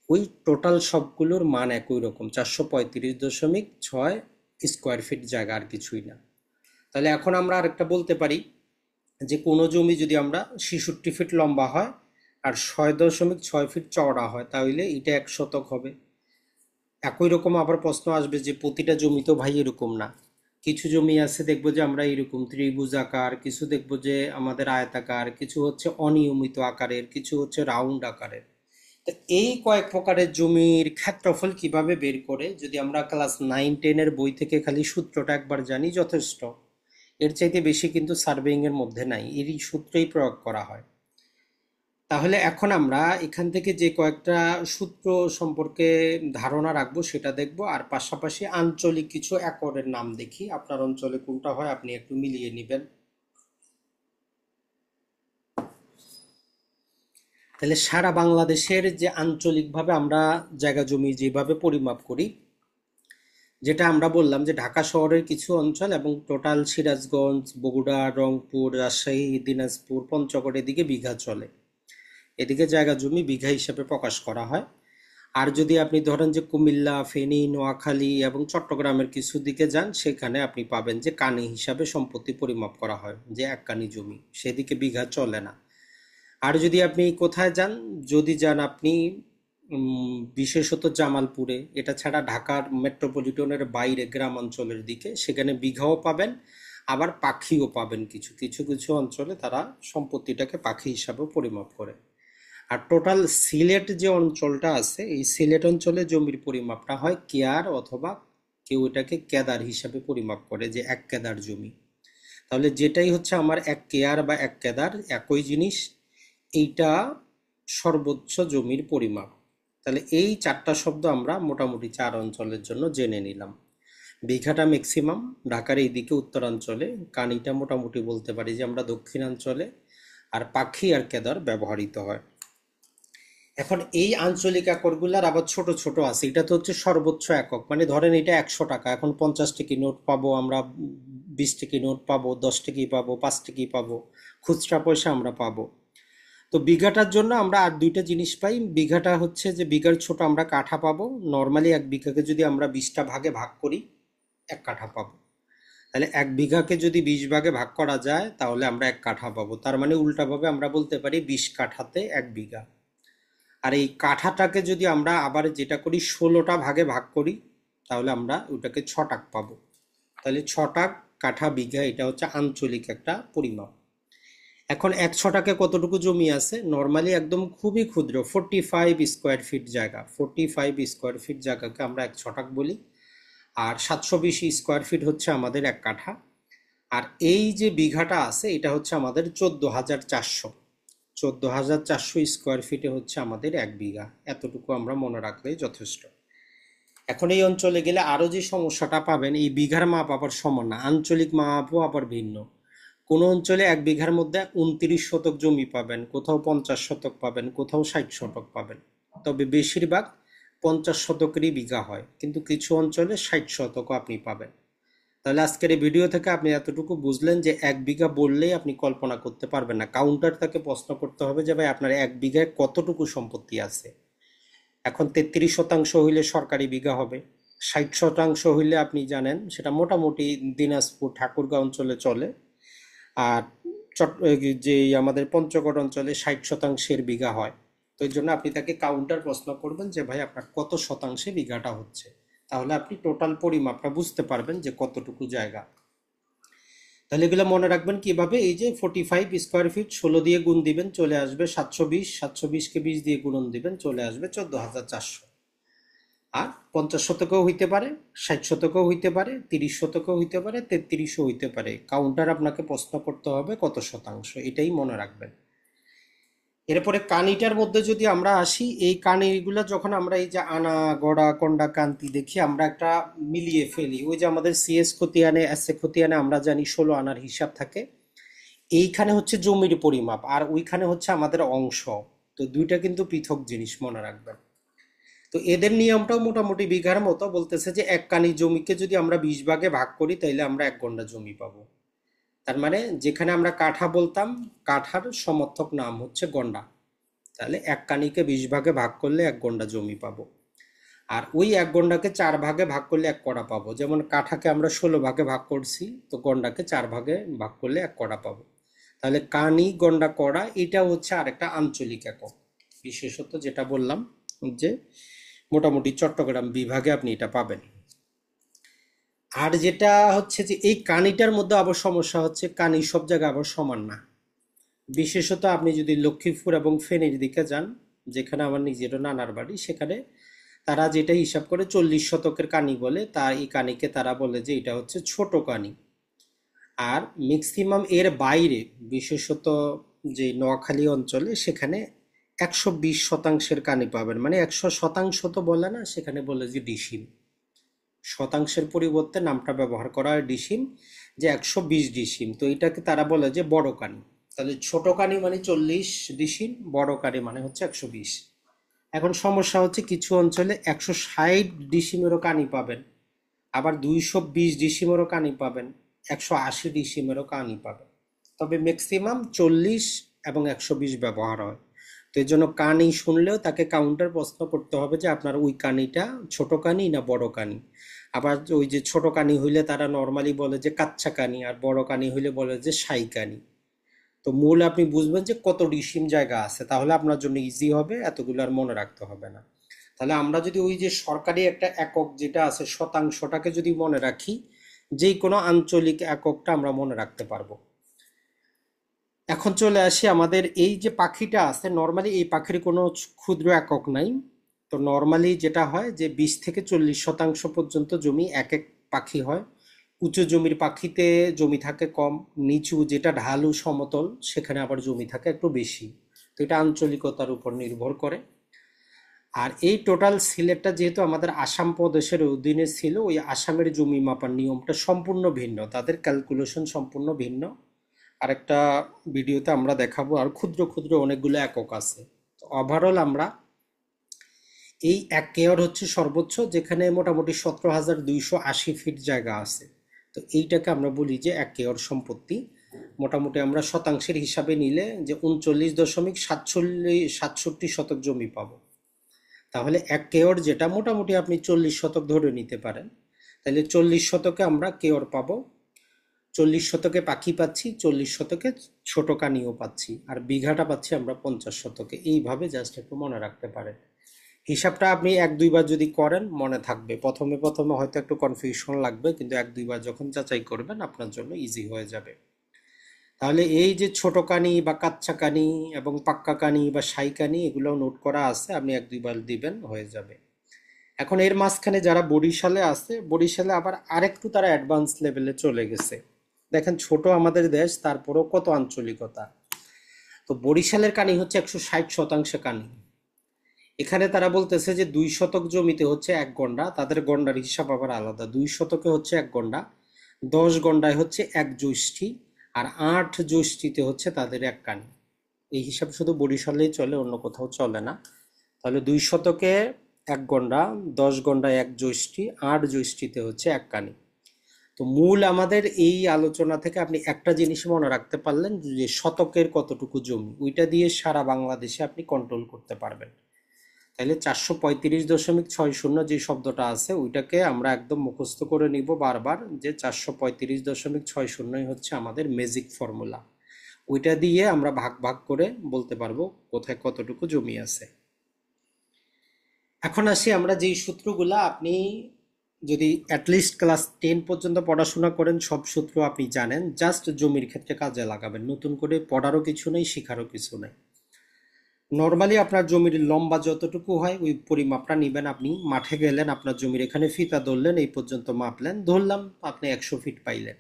ওই টোটাল সবগুলোর মান একই রকম, 435.6 স্কোয়ার ফিট জায়গা, আর কিছুই না। তাহলে এখন আমরা আরেকটা বলতে পারি যে কোনো জমি যদি আমরা 66 ফিট লম্বা হয় আর 6.6 ফিট চওড়া হয়, তাহলে এটা 1 শতক হবে। একই রকম আবার প্রশ্ন আসবে যে প্রতিটা জমি তো ভাই এরকম না, কিছু জমি আছে দেখবো যে আমরা এরকম ত্রিভুজ আকার, কিছু দেখবো যে আমাদের আয়তাকার, কিছু হচ্ছে অনিয়মিত আকারের, কিছু হচ্ছে রাউন্ড আকারের। তো এই কয়েক প্রকারের জমির ক্ষেত্রফল কিভাবে বের করে, যদি আমরা ক্লাস 9-10-এর বই থেকে খালি সূত্রটা একবার জানি যথেষ্ট। এর চাইতে বেশি কিন্তু সার্ভেইং এর মধ্যে নাই, এরই সূত্রেই প্রয়োগ করা হয়। তাহলে এখন আমরা এখান থেকে যে কয়েকটা সূত্র সম্পর্কে ধারণা রাখবো সেটা দেখব, আর পাশাপাশি আঞ্চলিক কিছু একরের নাম দেখি, আপনার অঞ্চলে কোনটা হয় আপনি একটু মিলিয়ে নেবেন। তাহলে সারা বাংলাদেশের যে আঞ্চলিকভাবে আমরা জায়গা জমি যেভাবে পরিমাপ করি, যেটা আমরা বললাম যে ঢাকা শহরের কিছু অঞ্চল এবং টোটাল সিরাজগঞ্জ, বগুড়া, রংপুর, রাজশাহী, দিনাজপুর, পঞ্চগড়, এদিকে বিঘা চলে, এদিকে জায়গা জমি বিঘা হিসাবে প্রকাশ করা হয়। আর যদি আপনি ধরেন যে কুমিল্লা, ফেনী, নোয়াখালী এবং চট্টগ্রামের কিছু দিকে যান, সেখানে আপনি পাবেন যে কানি হিসাবে সম্পত্তি পরিমাপ করা হয়, যে 1 কানি জমি, সেদিকে বিঘা চলে না। আর যদি আপনি কোথায় যান, যদি যান আপনি বিশেষত জামালপুরে, এটা ছাড়া ঢাকার মেট্রোপলিটনের বাইরে গ্রামাঞ্চলের দিকে, সেখানে বিঘাও পাবেন, আবার পাখিও পাবেন। কিছু কিছু কিছু অঞ্চলে তারা সম্পত্তিটাকে পাখি হিসাবেও পরিমাপ করে। আর টোটাল সিলেট যে অঞ্চলটা আছে, এই সিলেট অঞ্চলে জমির পরিমাপটা হয় কেয়ার, অথবা কেউ এটাকে কেদার হিসাবে পরিমাপ করে, যে 1 কেদার জমি। তাহলে যেটাই হচ্ছে আমার 1 কেয়ার বা 1 কেদার, একই জিনিস, এইটা সর্বোচ্চ জমির পরিমাপ। তাহলে এই 4টা শব্দ আমরা মোটামুটি 4 অঞ্চলের জন্য জেনে নিলাম। বিঘাটা ম্যাক্সিমাম ঢাকার এইদিকে উত্তরাঞ্চলে, কানিটা মোটামুটি বলতে পারি যে আমরা দক্ষিণাঞ্চলে, আর পাখি আর কেদার ব্যবহৃত হয়। এখন এই আঞ্চলিক একরগুলার আবার ছোট ছোট আছে, এটা তো হচ্ছে সর্বোচ্চ একক, মানে ধরেন এটা 100 টাকা, এখন 50 টাকি নোট পাবো আমরা, 20 টাকি নোট পাবো, 10 টাকি পাবো, 5 টাকি পাবো, খুচরা পয়সা আমরা পাবো। তো বিঘাটার জন্য আমরা আর দুইটা জিনিস পাই। বিঘাটা হচ্ছে যে বিঘার ছোট আমরা কাঠা পাবো, নর্মালি 1 বিঘাকে যদি আমরা 20টা ভাগে ভাগ করি 1 কাঠা পাবো। তাহলে 1 বিঘাকে যদি 20 ভাগে ভাগ করা যায় তাহলে আমরা 1 কাঠা পাবো, তার মানে উল্টাভাবে আমরা বলতে পারি 20 কাঠাতে 1 বিঘা। আর এই কাঠাটাকে যদি আমরা আবার যেটা করি 16টা ভাগে ভাগ করি, তাহলে আমরা ওটাকে 6 টাক পাবো। তাহলে 6 টাক কাঠা বিঘা, এটা হচ্ছে আঞ্চলিক একটা পরিমাপ। এখন 1 ছটাকে কতটুকু জমি আছে, নর্মালি একদম খুবই ক্ষুদ্র 45 স্কোয়ার ফিট জায়গা, 45 স্কোয়ার ফিট জায়গাকে আমরা 1 ছটাক বলি। আর 720 স্কোয়ার ফিট হচ্ছে আমাদের 1 কাঠা। আর এই যে বিঘাটা আছে এটা হচ্ছে আমাদের 14,400, 14,400 স্কোয়ার ফিটে হচ্ছে আমাদের 1 বিঘা। এতটুকু আমরা মনে রাখলেই যথেষ্ট। এখন এই অঞ্চলে গেলে আরো যে সমস্যাটা পাবেন, এই বিঘার মাপ আবার সমান না, আঞ্চলিক মাপও আবার ভিন্ন। কোন অঞ্চলে 1 বিঘার মধ্যে 29 শতক জমি পাবেন, কোথাও 50 শতক পাবেন, কোথাও 60 শতক পাবেন। তবে বেশিরভাগ 50 শতকেরই বিঘা হয়, কিন্তু কিছু অঞ্চলে 60 শতকও আপনি পাবেন। তাহলে আজকের এই ভিডিও থেকে আপনি এতটুকু বুঝলেন যে 1 বিঘা বললেই আপনি কল্পনা করতে পারবেন না, কাউন্টার তাকে প্রশ্ন করতে হবে যে ভাই আপনার 1 বিঘায় কতটুকু সম্পত্তি আছে। এখন 33 শতাংশ হইলে সরকারি বিঘা হবে, 60% হইলে আপনি জানেন সেটা মোটামুটি দিনাজপুর ঠাকুরগাঁও অঞ্চলে চলে। আর যে আমাদের পঞ্চগড় অঞ্চলে 60%-এর বিঘা হয়। তো এই জন্য আপনি তাকে কাউন্টার প্রশ্ন করবেন যে ভাই আপনার কত শতাংশে বিঘাটা হচ্ছে, তাহলে আপনি টোটাল পরিমাপটা বুঝতে পারবেন যে কতটুকু জায়গা। তাহলে এগুলো মনে রাখবেন কিভাবে, এই যে 45 স্কোয়ার ফিট 16 দিয়ে গুণ দিবেন চলে আসবে 720, 720কে 20 দিয়ে গুণন দিবেন চলে আসবে 14,400। আর 50 শতকও হইতে পারে, 60 শতকও হইতে পারে, 30 শতকও হইতে পারে, 33ও হইতে পারে। কাউন্টার আপনাকে প্রশ্ন করতে হবে কত শতাংশ, এটাই মনে রাখবেন। এরপরে কানিটার মধ্যে যদি আমরা আসি, এই কানিগুলো যখন আমরা এই যে আনা গড়া কন্ডা কান্তি দেখি আমরা একটা মিলিয়ে ফেলি। ওই যে আমাদের সিএস খতিয়ানে এসএ খতিয়ানে আমরা জানি 16 আনার হিসাব থাকে। এইখানে হচ্ছে জমির পরিমাপ আর ওইখানে হচ্ছে আমাদের অংশ। তো দুইটা কিন্তু পৃথক জিনিস, মনে রাখবেন। তো এদের নিয়মটাও মোটামুটি বিঘার মতো, বলতেছে যে এক কানি জমিকে যদি আমরা 20 ভাগে ভাগ করি তাইলে আমরা 1 গন্ডা জমি পাবো। তার মানে যেখানে আমরা কাঠা বলতাম, কাঠার সমর্থক নাম হচ্ছে গন্ডা। তাহলে এক কানিকে 20 ভাগে ভাগ করলে 1 গন্ডা জমি পাবো। আর ওই 1 গন্ডাকে 4 ভাগে ভাগ করলে 1 কড়া পাবো। যেমন কাঠাকে আমরা 16 ভাগে ভাগ করছি, তো গন্ডাকে 4 ভাগে ভাগ করলে 1 কড়া পাবো। তাহলে কানি গন্ডা কড়া এটা হচ্ছে আরেকটা আঞ্চলিক একক। বিশেষত যেটা বললাম যে মোটামুটি চট্টগ্রাম বিভাগে আপনি এটা পাবেন। আর যেটা হচ্ছে যে এই কানিটার মধ্যে আবার সমস্যা হচ্ছে, কানি সব জায়গায় আবার সমান না। বিশেষত আপনি যদি লক্ষ্মীপুর এবং ফেনীর দিকে যান, যেখানে আমার নিজেরও নানার বাড়ি, সেখানে তারা যেটা হিসাব করে 40 শতকের কানি বলে, তা এই কানিকে তারা বলে যে এটা হচ্ছে ছোট কানি। আর ম্যাক্সিমাম এর বাইরে, বিশেষত যে নোয়াখালী অঞ্চলে, সেখানে 120 শতাংশের কানি পাবেন। মানে 100 শতাংশ তো বলে না, সেখানে বলে যে ডিসিম। শতাংশের পরিবর্তে নামটা ব্যবহার করা হয় ডিসিম, যে 120 ডিসিম। তো এটাকে তারা বলে যে বড় কানি। তাহলে ছোট কানি মানে 40 ডিসিম, বড় কানি মানে হচ্ছে 120। এখন সমস্যা হচ্ছে কিছু অঞ্চলে 160 ডিসিমেরও কানি পাবেন, আবার 220 ডিসিমেরও কানি পাবেন, 180 ডিসিমেরও কানি পাবেন। তবে ম্যাক্সিমাম 40 এবং 120 ব্যবহার হয়। তো এই জন্য কানি শুনলেও তাকে কাউন্টার প্রশ্ন করতে হবে যে আপনার ওই কানিটা ছোট কানি না বড় কানি। আবার ওই যে ছোট কানি হইলে তারা নর্মালি বলে যে কাচ্চা কানি, আর বড় কানি হইলে বলে যে সাই কানি। তো মূল আপনি বুঝবেন যে কত ডিসিম জায়গা আছে, তাহলে আপনার জন্য ইজি হবে, এতগুলো আর মনে রাখতে হবে না। তাহলে আমরা যদি ওই যে সরকারি একটা একক যেটা আছে শতাংশটাকে যদি মনে রাখি, যে কোনো আঞ্চলিক এককটা আমরা মনে রাখতে পারবো। এখন চলে আসি আমাদের এই যে পাখিটা আছে, নর্মালি এই পাখির কোনো ক্ষুদ্র একক নাই। তো নর্মালি যেটা হয় যে 20 থেকে 40 শতাংশ পর্যন্ত জমি এক এক পাখি হয়। উঁচু জমির পাখিতে জমি থাকে কম, নিচু যেটা ঢালু সমতল সেখানে আবার জমি থাকে একটু বেশি। তো এটা আঞ্চলিকতার উপর নির্ভর করে। আর এই টোটাল সিলেটটা যেহেতু আমাদের আসাম প্রদেশের অধীনে ছিল, ওই আসামের জমি মাপার নিয়মটা সম্পূর্ণ ভিন্ন, তাদের ক্যালকুলেশন সম্পূর্ণ ভিন্ন। আরেকটা ভিডিওতে আমরা দেখাবো, আর ক্ষুদ্র ক্ষুদ্র অনেকগুলো একক আছে। তো ওভারঅল আমরা এই 1 কেয়ার হচ্ছে সর্বোচ্চ, যেখানে মোটামুটি 17,280 ফিট জায়গা আছে। তো এইটাকে আমরা বলি যে 1 কেয়ার সম্পত্তি। মোটামুটি আমরা শতাংশের হিসাবে নিলে যে 39.67 শতক জমি পাবো। তাহলে 1 কেয়ার যেটা মোটামুটি আপনি 40 শতক ধরে নিতে পারেন। তাহলে 40 শতকে আমরা কেয়ার পাবো, 40 শতকে পাখি পাচ্ছি, 40 শতকে ছোট কানিও পাচ্ছি, আর বিঘাটা পাচ্ছি আমরা 50 শতকে। এইভাবে জাস্ট একটু মনে রাখতে পারেন। হিসাবটা আপনি 1-2 বার যদি করেন মনে থাকবে। প্রথমে প্রথমে হয়তো একটু কনফিউশন লাগবে, কিন্তু 1-2 বার যখন যাচাই করবেন আপনার জন্য ইজি হয়ে যাবে। তাহলে এই যে ছোট কানি বা কাচ্চা কানি এবং পাক্কা কানি বা সাই কানি, এগুলো নোট করা আছে, আপনি 1-2 বার দিবেন হয়ে যাবে। এখন এর মাঝখানে যারা বরিশালে আছে, বরিশালে আবার আরেকটু তারা অ্যাডভান্স লেভেলে চলে গেছে। দেখেন ছোট আমাদের দেশ, তারপরেও কত আঞ্চলিকতা। তো বরিশালের কানি হচ্ছে 160 শতাংশ কানি। এখানে তারা বলতেছে যে 2 শতক জমিতে হচ্ছে 1 গন্ডা, তাদের গন্ডার হিসাব আবার আলাদা। 2 শতকে হচ্ছে 1 গন্ডা, 10 গন্ডায় হচ্ছে 1 জ্যৈষ্ঠী, আর 8 জ্যৈষ্ঠীতে হচ্ছে তাদের 1 কানি। এই হিসাব শুধু বরিশালেই চলে, অন্য কোথাও চলে না। তাহলে 2 শতকে 1 গন্ডা, 10 গন্ডায় 1 জ্যৈষ্ঠী, 8 জ্যৈষ্ঠীতে হচ্ছে 1 কানি। তো মূল আমাদের এই আলোচনা থেকে আপনি একটা জিনিস মনে রাখতে পারলেন যে শতকের কতটুকু জমি, ওইটা দিয়ে সারা বাংলাদেশে আপনি কন্ট্রোল করতে পারবেন। তাহলে 435.60 যে শব্দটা আছে ওইটাকে আমরা একদম মুখস্থ করে নিব বারবার, যে 435.60 হচ্ছে আমাদের ম্যাজিক ফর্মুলা। ওইটা দিয়ে আমরা ভাগ ভাগ করে বলতে পারবো কোথায় কতটুকু জমি আছে। এখন আসি আমরা যেই সূত্রগুলা আপনি যদি অ্যাটলিস্ট ক্লাস 10 পর্যন্ত পড়াশোনা করেন সব সূত্র আপনি জানেন, জাস্ট জমির ক্ষেত্রে কাজে লাগাবেন, নতুন করে পড়ারও কিছু নেই, শেখারও কিছু নেই। নর্মালি আপনার জমির লম্বা যতটুকু হয় ওই পরিমাপটা নেবেন। আপনি মাঠে গেলেন, আপনার জমির এখানে ফিতা ধরলেন, এই পর্যন্ত মাপলেন, ধরলাম আপনি 100 ফিট পাইলেন।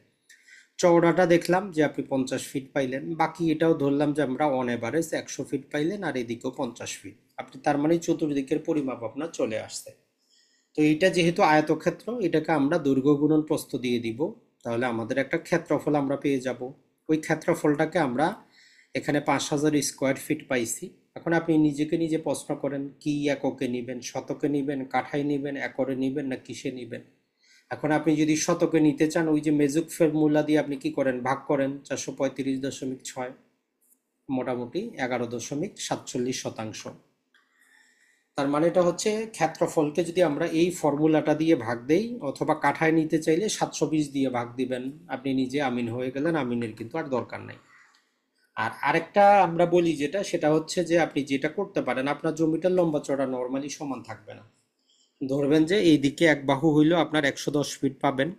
চওড়াটা দেখলাম যে আপনি 50 ফিট পাইলেন, বাকি এটাও ধরলাম যে আমরা অন এভারেজ 100 ফিট পাইলেন, আর এদিকেও 50 ফিট। আপনি তার মানে চতুর্দিকের পরিমাপ আপনার চলে আসছে। তো এইটা যেহেতু আয়তক্ষেত্র, এটাকে আমরা দৈর্ঘ্য গুণন প্রস্থ দিয়ে দিব, তাহলে আমাদের একটা ক্ষেত্রফল আমরা পেয়ে যাব। ওই ক্ষেত্রফলটাকে আমরা এখানে 5000 স্কোয়ার ফিট পাইছি। এখন আপনি নিজেকে নিজে প্রশ্ন করেন কি এককে নেবেন, শতকে নেবেন, কাঠায় নেবেন, একরে নেবেন, না কিসে নেবেন। এখন আপনি যদি শতকে নিতে চান, ওই যে মেজুক ফর্মুলা দিয়ে আপনি কি করেন, ভাগ করেন 435.6, মোটামুটি 11.47। তার মানে এটা হচ্ছে ক্ষেত্রফলকে যদি আমরা এই ফর্মুলাটা দিয়ে ভাগ দেই, অথবা কাঠায় নিতে চাইলে 720 দিয়ে ভাগ দিবেন, আপনি নিজে আমিন হয়ে গেলেন, আমিনের কিন্তু আর দরকার নাই। আর আরেকটা আমরা বলি যেটা, সেটা হচ্ছে যে আপনি যেটা করতে পারেন, আপনার জমিটার লম্বা চড়া নর্মালি সমান থাকবে না। ধরবেন যে এই দিকে এক বাহু হইলেও আপনার 110 ফিট পাবেন,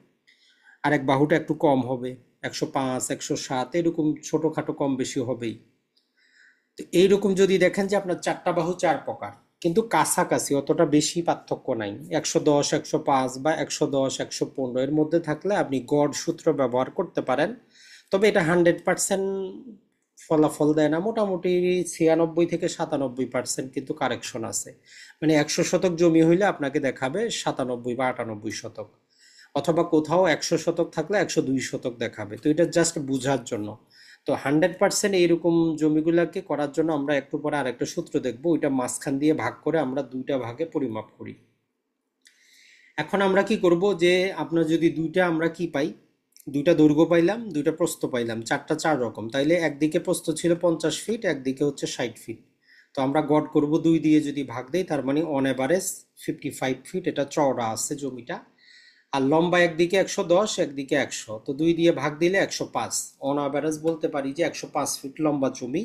আর এক বাহুটা একটু কম হবে, 105, 107, এরকম ছোটোখাটো কম বেশি হবেই। তো এইরকম যদি দেখেন যে আপনার চারটা বাহু চার প্রকার, কিন্তু কাছাকাছি অতটা বেশি পার্থক্য নাই, 110, 105 বা 110, 115 এর মধ্যে থাকলে আপনি গড় সূত্র ব্যবহার করতে পারেন। তবে এটা 100% ফলাফল দেয় না, মোটামুটি 96 থেকে 97% কিন্তু কারেকশন আছে। মানে 100 শতক জমি হইলে আপনাকে দেখাবে 97 বা 98 শতক, অথবা কোথাও 100 শতক থাকলে 102 শতক দেখাবে। তো এটা জাস্ট বুঝার জন্য। তো 100% এইরকম জমিগুলাকে করার জন্য আমরা একটু পরে আরেকটা সূত্র দেখবো, ওইটা মাঝখান দিয়ে ভাগ করে আমরা দুইটা ভাগে পরিমাপ করি। এখন আমরা কি করব, যে আপনার যদি দুইটা আমরা কি পাই, দুইটা দৈর্ঘ্য পাইলাম, দুইটা প্রস্থ পাইলাম, চারটা চার রকম, তাইলে একদিকে প্রস্থ ছিল 50 ফিট, একদিকে হচ্ছে 60 ফিট। তো আমরা গড় করব 2 দিয়ে যদি ভাগ দেই, তার মানে অন এভারেজ 55 ফিট এটা চওড়া আছে জমিটা। আর লম্বা একদিকে 110, একদিকে 100, তো 2 দিয়ে ভাগ দিলে 105। অন অ্যাভারেজ বলতে পারি যে 105 ফিট লম্বা জমি,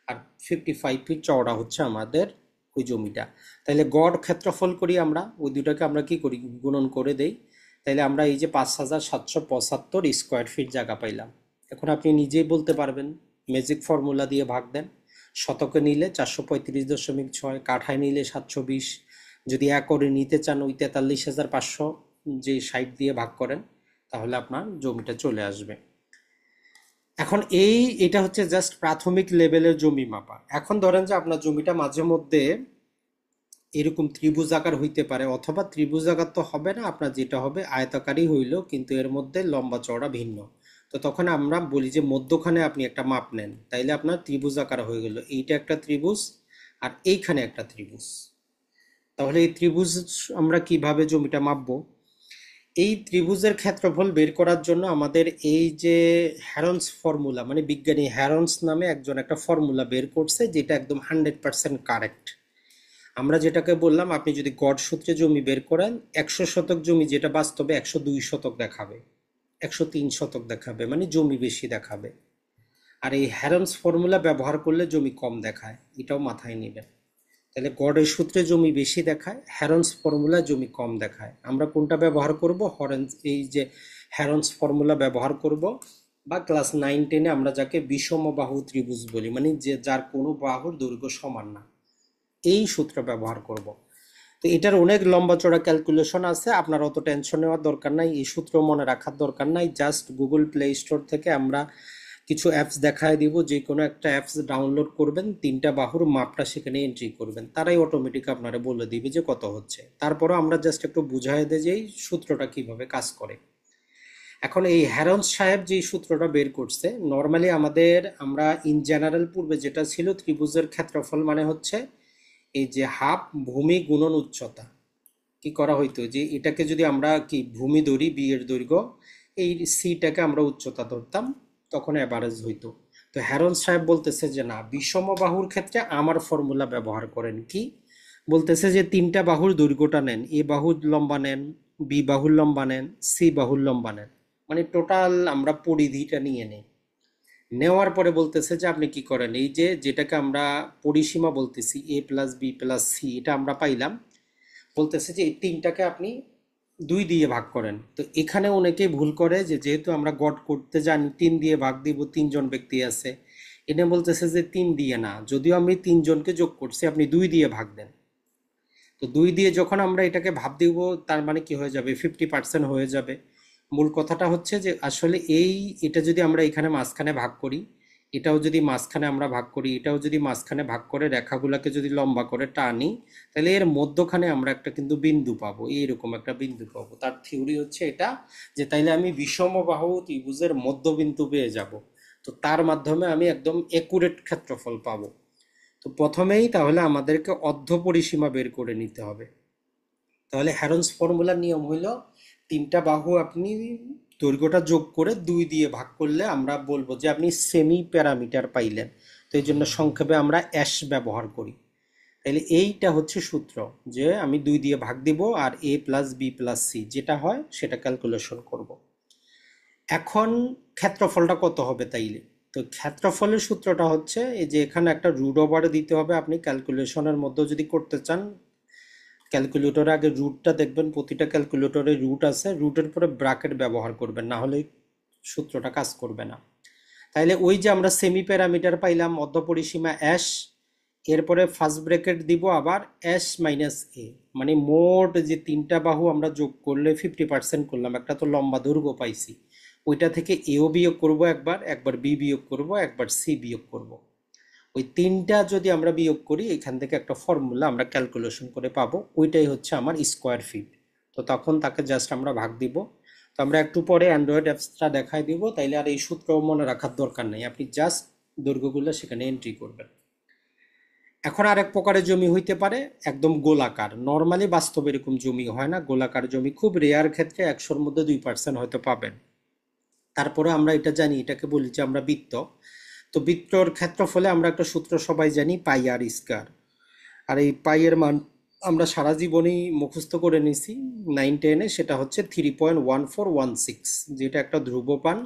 আর 55 ফিট চওড়া হচ্ছে আমাদের ওই জমিটা। তাইলে গড় ক্ষেত্রফল করি আমরা, ওই দুটাকে আমরা কি করি, গুণন করে দেই। তাইলে আমরা এই যে 5775 স্কোয়ার ফিট জায়গা পাইলাম। এখন আপনি নিজেই বলতে পারবেন, ম্যাজিক ফর্মুলা দিয়ে ভাগ দেন। শতকে নিলে 435.6, কাঠায় নিলে 720, যদি একরে নিতে চান ওই 43,500 যে 60 দিয়ে ভাগ করেন, তাহলে আপনার জমিটা চলে আসবে। এখন এটা হচ্ছে জাস্ট প্রাথমিক লেভেলের জমি মাপা। এখন ধরেন যে আপনার জমিটা মাঝে মধ্যে এরকম ত্রিভুজ আকার হইতে পারে, অথবা ত্রিভুজ আকার তো হবে না, আপনার যেটা হবে আয়তাকারই হইলো, কিন্তু এর মধ্যে লম্বা চওড়া ভিন্ন। তো তখন আমরা বলি যে মধ্যখানে আপনি একটা মাপ নেন, তাইলে আপনার ত্রিভুজ আকার হয়ে গেল, এইটা একটা ত্রিভুজ আর এইখানে একটা ত্রিভুজ। তাহলে এই ত্রিভুজ আমরা কিভাবে জমিটা মাপবো? এই ত্রিভুজের ক্ষেত্রফল বের করার জন্য আমাদের এই যে হ্যারন্স ফর্মুলা, মানে বিজ্ঞানী হ্যারন্স নামে একজন একটা ফর্মুলা বের করছে, যেটা একদম 100% কারেক্ট। আমরা যেটাকে বললাম, আপনি যদি গড় সূত্রে জমি বের করেন, 100 শতক জমি যেটা বাস্তবে 102 শতক দেখাবে, 103 শতক দেখাবে, মানে জমি বেশি দেখাবে। আর এই হ্যারন্স ফর্মুলা ব্যবহার করলে জমি কম দেখায়, এটাও মাথায় নেবেন। তাহলে গড়ের সূত্রে জমি বেশি দেখায়, হ্যারন্স ফর্মুলা জমি কম দেখায়। আমরা কোনটা ব্যবহার করব, হরেন্স এই যে হ্যারন্স ফর্মুলা ব্যবহার করব, বা ক্লাস 9-10 আমরা যাকে বিষমবাহু ত্রিভুজ বলি, মানে যে যার কোনো বাহুর দৈর্ঘ্য সমান না, এই সূত্র ব্যবহার করব। তো এটার অনেক লম্বা চড়া ক্যালকুলেশন আছে, আপনার অত টেনশন নেওয়ার দরকার নাই, এই সূত্র মনে রাখার দরকার নাই। জাস্ট গুগল প্লে স্টোর থেকে আমরা কিছু অ্যাপস দেখায় দিব, যে কোনো একটা অ্যাপস ডাউনলোড করবেন, তিনটা বাহুর মাপটা সেখানে এন্ট্রি করবেন, তারাই অটোমেটিক আপনারা বলে দিবে যে কত হচ্ছে। তারপরও আমরা জাস্ট একটু বুঝাই দেই যে এই সূত্রটা কিভাবে কাজ করে। এখন এই হ্যারন্স সাহেব যে সূত্রটা বের করছে, নর্মালি আমরা ইন জেনারেল পূর্বে যেটা ছিল, ত্রিভুজের ক্ষেত্রফল মানে হচ্ছে এই যে হাফ ভূমি গুণন উচ্চতা। কি করা হইতো, যে এটাকে যদি আমরা কি ভূমি ধরি, বি এর দৈর্ঘ্য, এই সিটাকে আমরা উচ্চতা ধরতাম, তখন অ্যাভারেজ হইতো। তো হ্যারন সাহেব বলতেছে যে না, বিষমবাহুর ক্ষেত্রে আমার ফর্মুলা ব্যবহার করেন কি, বলতেছে যে তিনটা বাহুর দৈর্ঘ্যটা নেন, এ বাহুর লম্বা নেন, বি বাহুর লম্বা নেন, সি বাহুর লম্বা নেন, মানে টোটাল আমরা পরিধিটা নিয়ে নেই। নেওয়ার পরে বলতেছে যে আপনি কি করেন, এই যে যেটাকে আমরা পরিসীমা বলতেছি এ প্লাস বি প্লাস সি, এটা আমরা পাইলাম। বলতেছে যে এই তিনটাকে আপনি 2 দিয়ে ভাগ করেন। তো এখানে অনেকেই ভুল করে যে যেহেতু আমরা গড় করতে জানি 3 দিয়ে ভাগ দিব, 3জন ব্যক্তি আছে, এনে বলতেছে যে 3 দিয়ে না, যদিও আমি 3জনকে যোগ করছি, আপনি 2 দিয়ে ভাগ দেন। তো 2 দিয়ে যখন আমরা এটাকে ভাব দিব, তার মানে কি হয়ে যাবে, 50% হয়ে যাবে। মূল কথাটা হচ্ছে যে আসলে এটা যদি আমরা এখানে মাঝখানে ভাগ করি, এটাও যদি মাঝখানে আমরা ভাগ করি, এটাও যদি মাঝখানে ভাগ করে রেখাগুলোকে যদি লম্বা করে টানি, তাহলে এর মধ্যখানে আমরা একটা কিন্তু বিন্দু পাবো, এইরকম একটা বিন্দু পাবো। তার থিওরি হচ্ছে এটা, যে তাইলে আমি বিষমবাহু ত্রিভুজের মধ্যবিন্দু পেয়ে যাব। তো তার মাধ্যমে আমি একদম একুরেট ক্ষেত্রফল পাবো। তো প্রথমেই তাহলে আমাদেরকে অর্ধ পরিসীমা বের করে নিতে হবে। তাহলে হ্যারন্স ফর্মুলার নিয়ম হইল, তিনটা বাহু আপনি দৈর্ঘ্যটা যোগ করে 2 দিয়ে ভাগ করলে আমরা বলবো যে আপনি সেমি প্যারামিটার পাইলেন। তো এই জন্য সংক্ষেপে আমরা অ্যাশ ব্যবহার করি। তাহলে এইটা হচ্ছে সূত্র, যে আমি 2 দিয়ে ভাগ দিব আর এ প্লাস বি প্লাস সি যেটা হয় সেটা ক্যালকুলেশন করব। এখন ক্ষেত্রফলটা কত হবে তাইলে? তো ক্ষেত্রফলের সূত্রটা হচ্ছে এই যে এখানে একটা রুট ওভারে দিতে হবে। আপনি ক্যালকুলেশনের মধ্যে যদি করতে চান, ক্যালকুলেটরে আগে রুটটা দেখবেন, প্রতিটা ক্যালকুলেটরে রুট আছে, রুটের পরে ব্র্যাকেট ব্যবহার করবেন, না হলে সূত্রটা কাজ করবে না। তাইলে ওই যে আমরা সেমি প্যারামিটার পাইলাম অর্ধপরিসীমা অ্যাশ, এরপরে ফার্স্ট ব্র্যাকেট দিব আবার অ্যাশ মাইনাস এ, মানে মোট যে তিনটা বাহু আমরা যোগ করলে 50% করলাম, একটা তো লম্বা দৈর্ঘ্য পাইছি, ওইটা থেকে এও বিয়োগ করব একবার, একবার বি বিয়োগ করব, একবার সি বিয়োগ করব। ওই তিনটা যদি আমরা বিয়োগ করি, এখান থেকে একটা ফর্মুলা আমরা ক্যালকুলেশন করে পাবো, ওইটাই হচ্ছে আমার স্কোয়ার ফিট। তো তখন তাকে জাস্ট আমরা ভাগ দিব। তো আমরা একটু পরে অ্যান্ড্রয়েড অ্যাপসটা দেখাই দিব, তাইলে আর এই সূত্র মনে রাখার দরকার নেই, আপনি জাস্ট দৈর্ঘ্যগুলো সেখানে এন্ট্রি করবেন। এখন আরেক প্রকারের জমি হইতে পারে একদম গোলাকার। নর্মালি বাস্তবে এরকম জমি হয় না, গোলাকার জমি খুব রেয়ার ক্ষেত্রে 100-র মধ্যে 2% হয়তো পাবেন। তারপরে আমরা এটা জানি, এটাকে বলি যে আমরা বৃত্ত। তো বৃত্তর ক্ষেত্রফলে আমরা একটা সূত্র সবাই জানি, পাই আর স্কয়ার। আর এই পাইয়ের মান আমরা সারা জীবনেই মুখস্থ করে নিছি 9-10-এ, সেটা হচ্ছে 3.1416, যেটা একটা ধ্রুবপান।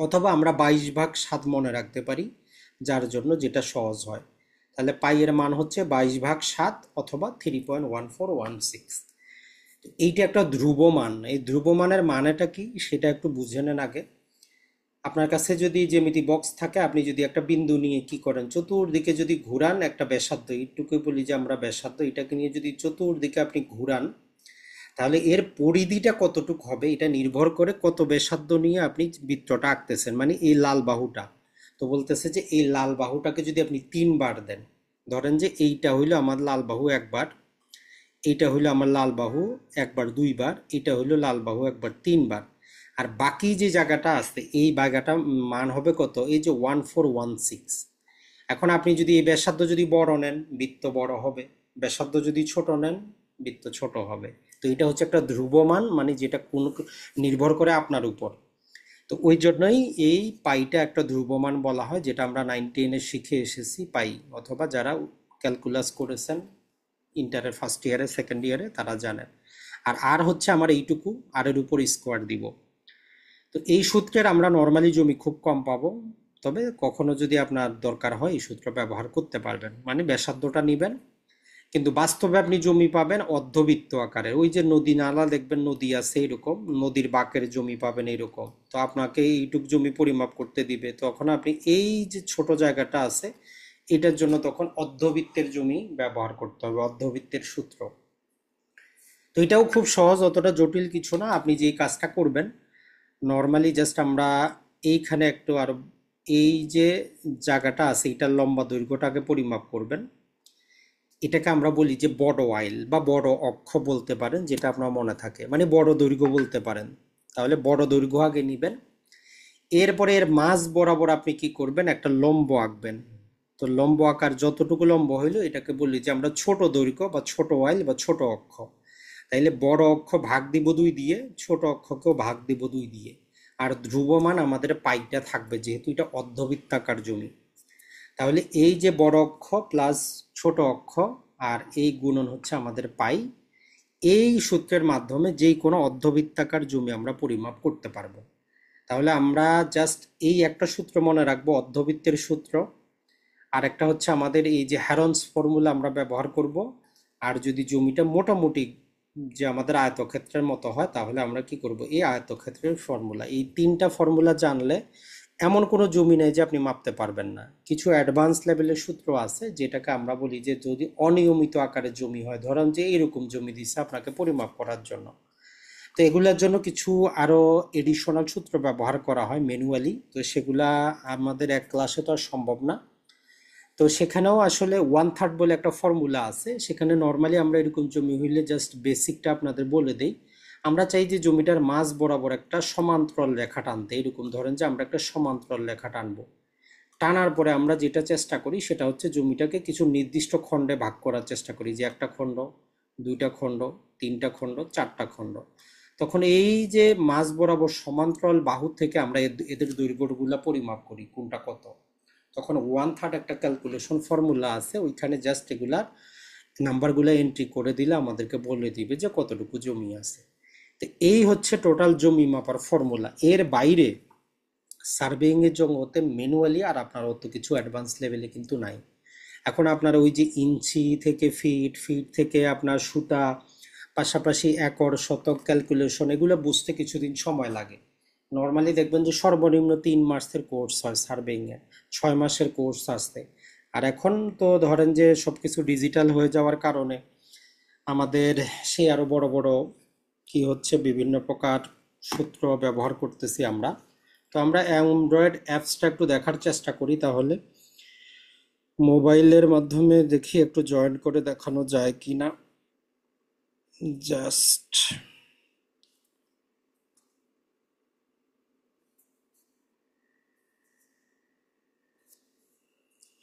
অথবা আমরা 22/7 মনে রাখতে পারি, যার জন্য যেটা সহজ হয়। তাহলে পাইয়ের মান হচ্ছে 22/7 অথবা 3.1416। এইটা একটা ধ্রুবমান। এই ধ্রুবমানের মানেটা কি সেটা একটু বুঝে নেন আগে। আপনার কাছে যদি জ্যামিতি বক্স থাকে, আপনি যদি একটা বিন্দু নিয়ে কি করেন, চতুর্দিকে যদি ঘুরান, একটা ব্যাসার্ধ, এইটুকুই বলি যে আমরা ব্যাসার্ধ, এটাকে নিয়ে যদি চতুর্দিকে আপনি ঘুরান, তাহলে এর পরিধিটা কতটুক হবে এটা নির্ভর করে কত ব্যাসার্ধ নিয়ে আপনি বৃত্তটা আঁকতেছেন, মানে এই লাল বাহুটা। তো বলতেছে যে এই লাল বাহুটাকে যদি আপনি 3বার দেন, ধরেন যে এইটা হইলো আমার লাল বাহু একবার, এইটা হইলো আমার লাল বাহু একবার 2বার, এটা হইলো লাল বাহু একবার 3বার, আর বাকি যে জায়গাটা আছে এই জায়গাটা মান হবে কত, এই যে 1416। এখন আপনি যদি এই ব্যাসার্ধ যদি বড় নেন, বৃত্ত বড় হবে, ব্যাসার্ধ যদি ছোট নেন, বৃত্ত ছোট হবে। তো এটা হচ্ছে একটা ধ্রুবমান, মানে যেটা কোন নির্ভর করে আপনার উপর। তো ওই জন্যই এই পাইটা একটা ধ্রুবমান বলা হয়, যেটা আমরা 9-10-এ শিখে এসেছি পাই, অথবা যারা ক্যালকুলাস করেছেন ইন্টারের ফার্স্ট ইয়ারে সেকেন্ড ইয়ারে তারা জানেন। আর আর হচ্ছে আমার এইটুকু, আর এর উপর স্কোয়ার দিব। তো এই সূত্রের আমরা নর্মালি জমি খুব কম পাবো, তবে কখনো যদি আপনার দরকার হয় এই সূত্র ব্যবহার করতে পারবেন, মানে ব্যাসার্ধটা নেবেন। কিন্তু বাস্তবে আপনি জমি পাবেন অর্ধবৃত্ত আকারে, ওই যে নদী নালা দেখবেন, নদী আছে এরকম, নদীর বাঁকের জমি পাবেন এইরকম। তো আপনাকে এইটুক জমি পরিমাপ করতে দিবে, তখন আপনি এই যে ছোট জায়গাটা আছে এটার জন্য তখন অর্ধবৃত্তের জমি ব্যবহার করতে হবে, অর্ধবৃত্তের সূত্র। তো এটাও খুব সহজ, অতটা জটিল কিছু না। আপনি যে কাজটা করবেন, নর্মালি জাস্ট আমরা এইখানে একটু আর এই যে জায়গাটা আছে এটার লম্বা দৈর্ঘ্যটাকে পরিমাপ করবেন। এটাকে আমরা বলি যে বড় আইল বা বড় অক্ষ বলতে পারেন, যেটা আপনার মনে থাকে, মানে বড় দৈর্ঘ্য বলতে পারেন। তাহলে বড় দৈর্ঘ্য আগে নিবেন, এরপরে এর মাঝ বরাবর আপনি কি করবেন, একটা লম্ব আঁকবেন। তো লম্ব আকার যতটুকু লম্ব হইলো এটাকে বলি যে আমরা ছোট দৈর্ঘ্য বা ছোট আইল বা ছোট অক্ষ। তাইলে বড় অক্ষ ভাগ দিব 2 দিয়ে, ছোট অক্ষকেও ভাগ দিব 2 দিয়ে। আর ধ্রুবমান আমাদের পাইটা থাকবে, যেহেতু এটা অর্ধবৃত্তাকার জমি। তাহলে এই যে বড় অক্ষ প্লাস ছোট অক্ষ আর এই গুণন হচ্ছে আমাদের পাই। এই সূত্রের মাধ্যমে যেই কোনো অর্ধবৃত্তাকার জমি আমরা পরিমাপ করতে পারবো। তাহলে আমরা জাস্ট এই একটা সূত্র মনে রাখবো, অর্ধবৃত্তের সূত্র। আর একটা হচ্ছে আমাদের এই যে হ্যারন্স ফর্মুলা আমরা ব্যবহার করব। আর যদি জমিটা মোটামুটি যে আমাদের আয়তক্ষেত্রের মতো হয়, তাহলে আমরা কি করব, এই আয়তক্ষেত্রের ফর্মুলা, এই তিনটা ফর্মুলা জানলে এমন কোনো জমি নেই যে আপনি মাপতে পারবেন না। কিছু অ্যাডভান্স লেভেলের সূত্র আছে যেটাকে আমরা বলি যে যদি অনিয়মিত আকারের জমি হয়, ধরেন যে এরকম জমি দিচ্ছে আপনাকে পরিমাপ করার জন্য, তো এগুলোর জন্য কিছু আরো এডিশনাল সূত্র ব্যবহার করা হয় ম্যানুয়ালি। তো সেগুলা আমাদের এক ক্লাসে তো আর সম্ভব না। তো সেখানেও আসলে 1/3 বলে একটা ফর্মুলা আছে। সেখানে নর্মালি আমরা এরকম জমি হইলে জাস্ট বেসিকটা আপনাদের বলে দেই। আমরা চাই যে জমিটার মাঝ বরাবর একটা সমান্তরাল রেখা টানতে। এরকম ধরেন যে আমরা একটা সমান্তরাল রেখা টানবো। টানার পরে আমরা যেটা চেষ্টা করি সেটা হচ্ছে জমিটাকে কিছু নির্দিষ্ট খণ্ডে ভাগ করার চেষ্টা করি, যে একটা খণ্ড, দুইটা খণ্ড, তিনটা খণ্ড, চারটা খণ্ড। তখন এই যে মাঝ বরাবর সমান্তরাল বাহু থেকে আমরা এদের দৈর্ঘ্যগুলা পরিমাপ করি কোনটা কত। তখন 1/3 একটা ক্যালকুলেশন ফর্মুলা আছে, ওইখানে জাস্ট এগুলার নাম্বারগুলো এন্ট্রি করে দিলে আমাদেরকে বলে দিবে যে কতটুকু জমি আছে। তো এই হচ্ছে টোটাল জমি মাপার ফর্মুলা। এর বাইরে সার্ভেইং এর জগতে ম্যানুয়ালি আর আপনার অত কিছু অ্যাডভান্স লেভেলে কিন্তু নাই। এখন আপনার ওই যে ইঞ্চি থেকে ফিট, ফিট থেকে আপনার সুতা, পাশাপাশি একর শতক ক্যালকুলেশন, এগুলো বুঝতে কিছুদিন সময় লাগে। নর্মালি দেখবেন যে সর্বনিম্ন 3 মাসের কোর্স হয় সার্ভেইং এ, 6 মাসের কোর্স আসতে। আর এখন তো ধরেন যে সবকিছু ডিজিটাল হয়ে যাওয়ার কারণে আমাদের সেই আরো বড় বড় কি হচ্ছে, বিভিন্ন প্রকার সূত্র ব্যবহার করতেছি আমরা। তো আমরা অ্যান্ড্রয়েড অ্যাপসটা একটু দেখার চেষ্টা করি, তাহলে মোবাইলের মাধ্যমে দেখি একটু জয়েন করে দেখানো যায় কিনা। জাস্ট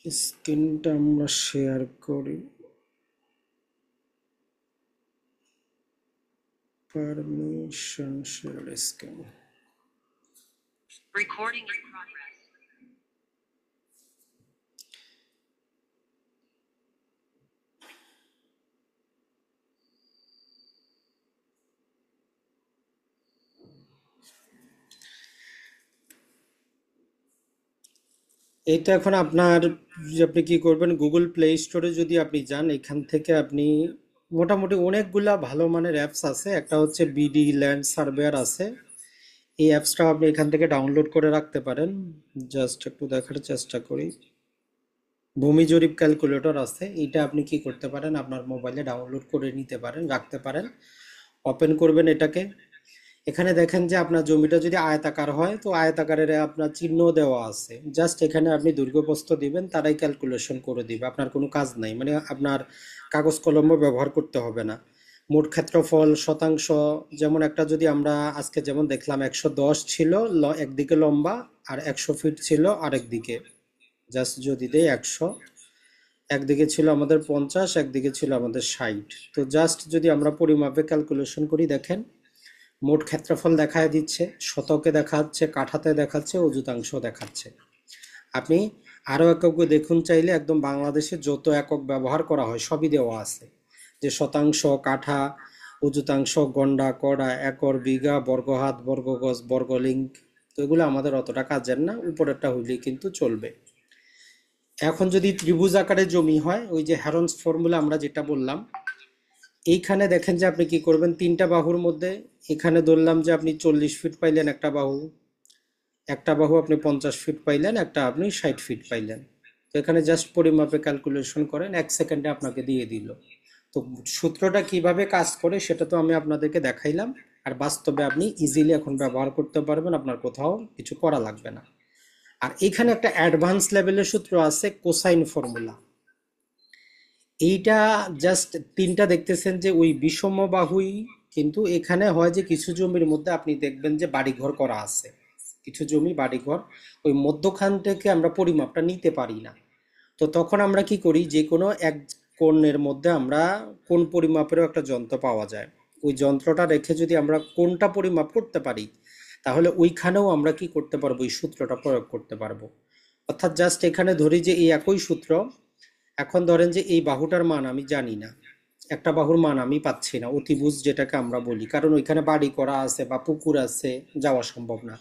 স্ক্রিনটা আমরা শেয়ার করি, permission share screen. Recording in progress. এই তো এখন আপনার, যে আপনি কি করবেন, গুগল প্লে স্টোরে যদি আপনি যান, এখান থেকে আপনি মোটামুটি অনেকগুলা ভালো মানের অ্যাপস আছে। একটা হচ্ছে বিডি ল্যান্ড সার্ভেয়ার আছে, এই অ্যাপসটাও আপনি এখান থেকে ডাউনলোড করে রাখতে পারেন। জাস্ট একটু দেখার চেষ্টা করি। ভূমি জরিপ ক্যালকুলেটর আছে, এটা আপনি কি করতে পারেন, আপনার মোবাইলে ডাউনলোড করে নিতে পারেন, রাখতে পারেন। ওপেন করবেন এটাকে। এখানে দেখেন যে আপনার জমিটা যদি আয়তাকার হয়, তো আয়তাকারের আপনার চিহ্ন দেওয়া আছে। জাস্ট এখানে আপনি দৈর্ঘ্যপ্রস্থ দিবেন, তারাই ক্যালকুলেশন করে দিবে, আপনার কোনো কাজ নাই, মানে আপনার কাগজ কলমও ব্যবহার করতে হবে না। মোট ক্ষেত্রফল শতাংশ, যেমন একটা যদি আমরা আজকে যেমন দেখলাম 110 ছিল একদিকে লম্বা, আর 100 ফিট ছিল আরেক দিকে। জাস্ট যদি দেই 100, একদিকে ছিল আমাদের 50, একদিকে ছিল আমাদের 60। তো জাস্ট যদি আমরা পরিমাপে ক্যালকুলেশন করি, দেখেন মোট ক্ষেত্রফল দেখায় দিচ্ছে, শতকে দেখাচ্ছে, কাঠাতে দেখাচ্ছে, অযুতাংশ দেখাচ্ছে। আপনি আরো একক দেখুন চাইলে, একদম বাংলাদেশে যত একক ব্যবহার করা হয় সবই দেওয়া আছে, যে শতাংশ, কাঠা, অযুতাংশ, গন্ডা, কড়া, একর, বিঘা, বর্গহাত, বর্গগজ, বর্গলিঙ্ক। তো এগুলো আমাদের অতটা কাজের না, উপরেরটা হইলেই কিন্তু চলবে। এখন যদি ত্রিভুজ আকারে জমি হয়, ওই যে হ্যারন্স ফর্মুলা আমরা যেটা বললাম, এইখানে দেখেন যে আপনি কি করবেন, তিনটা বাহুর মধ্যে এখানে ধরলাম যে আপনি 40 ফিট পাইলেন একটা বাহু, একটা বাহু আপনি 50 ফিট পাইলেন, একটা আপনি 60 ফিট পাইলেন। তো এখানে জাস্ট পরিমাপে ক্যালকুলেশন করেন, 1 সেকেন্ডে আপনাকে দিয়ে দিল। তো সূত্রটা কিভাবে কাজ করে সেটা তো আমি আপনাদেরকে দেখাইলাম, আর বাস্তবে আপনি ইজিলি এখন ব্যবহার করতে পারবেন, আপনার কোথাও কিছু করা লাগবে না। আর এখানে একটা অ্যাডভান্স লেভেলের সূত্র আছে, কোসাইন ফর্মুলা। এইটা জাস্ট তিনটা দেখতেছেন যে ওই বিষম বাহুই, কিন্তু এখানে হয় যে কিছু জমির মধ্যে আপনি দেখবেন যে বাড়িঘর করা আছে, কিছু জমি বাড়িঘর, ওই মধ্যখান থেকে আমরা পরিমাপটা নিতে পারি না। তো তখন আমরা কি করি, যে কোনো এক কোণের মধ্যে আমরা কোণ পরিমাপেরও একটা যন্ত্র পাওয়া যায়, ওই যন্ত্রটা রেখে যদি আমরা কোণটা পরিমাপ করতে পারি, তাহলে ওইখানেও আমরা কি করতে পারবো, এই সূত্রটা প্রয়োগ করতে পারবো। অর্থাৎ জাস্ট এখানে ধরি যে এই একই সূত্র, এখন ধরেন যে এই বাহুটার মান আমি জানি না, একটা বাহুর মান আমি পাচ্ছি না, অতিভুজ যেটাকে আমরা বলি, কারণ ওইখানে বাড়ি করা আছে বা পুকুর আছে, যাওয়া সম্ভব না।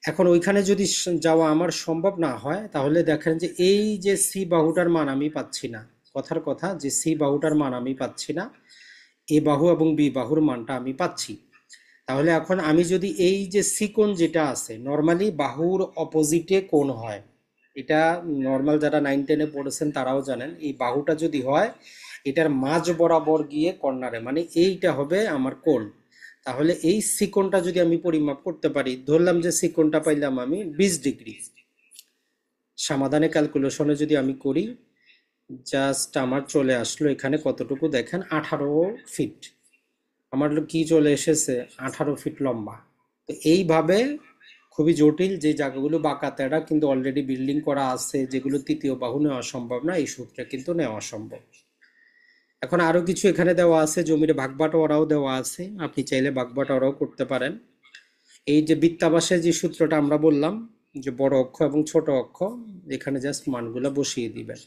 এখন ওইখানে যদি যাওয়া আমার সম্ভব না হয়, তাহলে দেখেন যে এই যে সি বাহুটার মান আমি পাচ্ছি না, কথার কথা যে সি বাহুটার মান আমি পাচ্ছি না, এ বাহু এবং বি বাহুর মানটা আমি পাচ্ছি। তাহলে এখন আমি যদি এই যে সি কোণ যেটা আছে, নর্মালি বাহুর অপোজিটে কোণ হয়, এটা নর্মাল যারা 9-10-এ পড়েছেন তারাও জানেন, এই বাহুটা যদি হয় এটার মাঝ বরাবর গিয়ে কর্নারে, মানে এইটা হবে আমার কোণ। তাহলে এই সি কোণটা যদি আমি পরিমাপ করতে পারি, ধরলাম যে সি কোণটা পাইলাম আমি 20 ডিগ্রি, সমাধানে ক্যালকুলেশনে যদি আমি করি, জাস্ট আমার চলে আসলো এখানে কতটুকু দেখেন, 18 ফিট। আমার কি চলে এসেছে, 18 ফিট লম্বা। তো এইভাবে খুবই জটিল যে জায়গাগুলো বাঁকা তেড়া কিন্তু অলরেডি বিল্ডিং করা আছে, যেগুলো তৃতীয় বাহু নেওয়া সম্ভব না, এই সূত্রে কিন্তু নেওয়া সম্ভব। এখন আরো কিছু এখানে দেওয়া আছে, জমির ভাগবাটোয়ারাও দেওয়া আছে, আপনি চাইলে ভাগবাটোয়ারাও করতে পারেন। এই যে বৃত্তাবাসের যে সূত্রটা আমরা বললাম, যে বড় অক্ষ এবং ছোট অক্ষ, এখানে জাস্ট মানগুলো বসিয়ে দিবেন।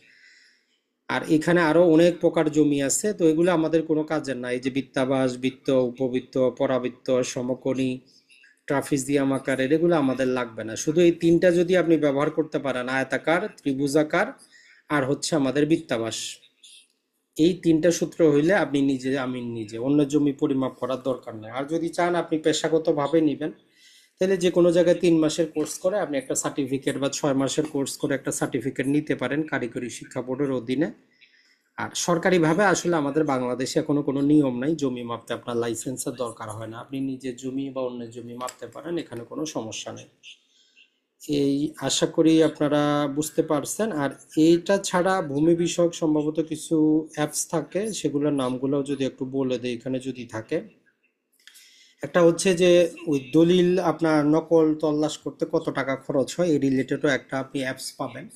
আর এখানে আরো অনেক প্রকার জমি আছে, তো এগুলো আমাদের কোনো কাজের না। এই যে বৃত্তাবাস, বৃত্ত, উপবৃত্ত, পরাবৃত্ত, সমকোণী, ট্রাপিজিয়াম আকারের, এগুলো আমাদের লাগবে না। শুধু এই তিনটা যদি আপনি ব্যবহার করতে পারেন, আয়তাকার, ত্রিভুজাকার, আর হচ্ছে আমাদের বৃত্তাবাস, এই তিনটা সূত্র হইলে আপনি নিজে, আমি নিজে, অন্য জমি পরিমাপ করার দরকার নেই। আর যদি চান আপনি পেশাগতভাবে নেবেন, তাহলে যে কোনো জায়গায় 3 মাসের কোর্স করে আপনি একটা সার্টিফিকেট, বা 6 মাসের কোর্স করে একটা সার্টিফিকেট নিতে পারেন কারিগরি শিক্ষা বোর্ডের অধীনে। আর সরকারিভাবে আসলে আমাদের বাংলাদেশে এখনো কোনো নিয়ম নাই জমি মাপতে আপনার লাইসেন্সের দরকার হয় না, আপনি নিজের জমি বা অন্যের জমি মাপতে পারেন, এখানে কোনো সমস্যা নেই। এই আশা করি আপনারা বুঝতে পারছেন। আর এইটা ছাড়া ভূমি বিষয়ক সম্ভবত কিছু অ্যাপস থাকে, সেগুলোর নামগুলো যদি একটু বলে দেয় এখানে যদি থাকে। একটা হচ্ছে যে ওই দলিল আপনার নকল তল্লাশ করতে কত টাকা খরচ হয় এই রিলেটেডও একটা আপনি অ্যাপস পাবেন।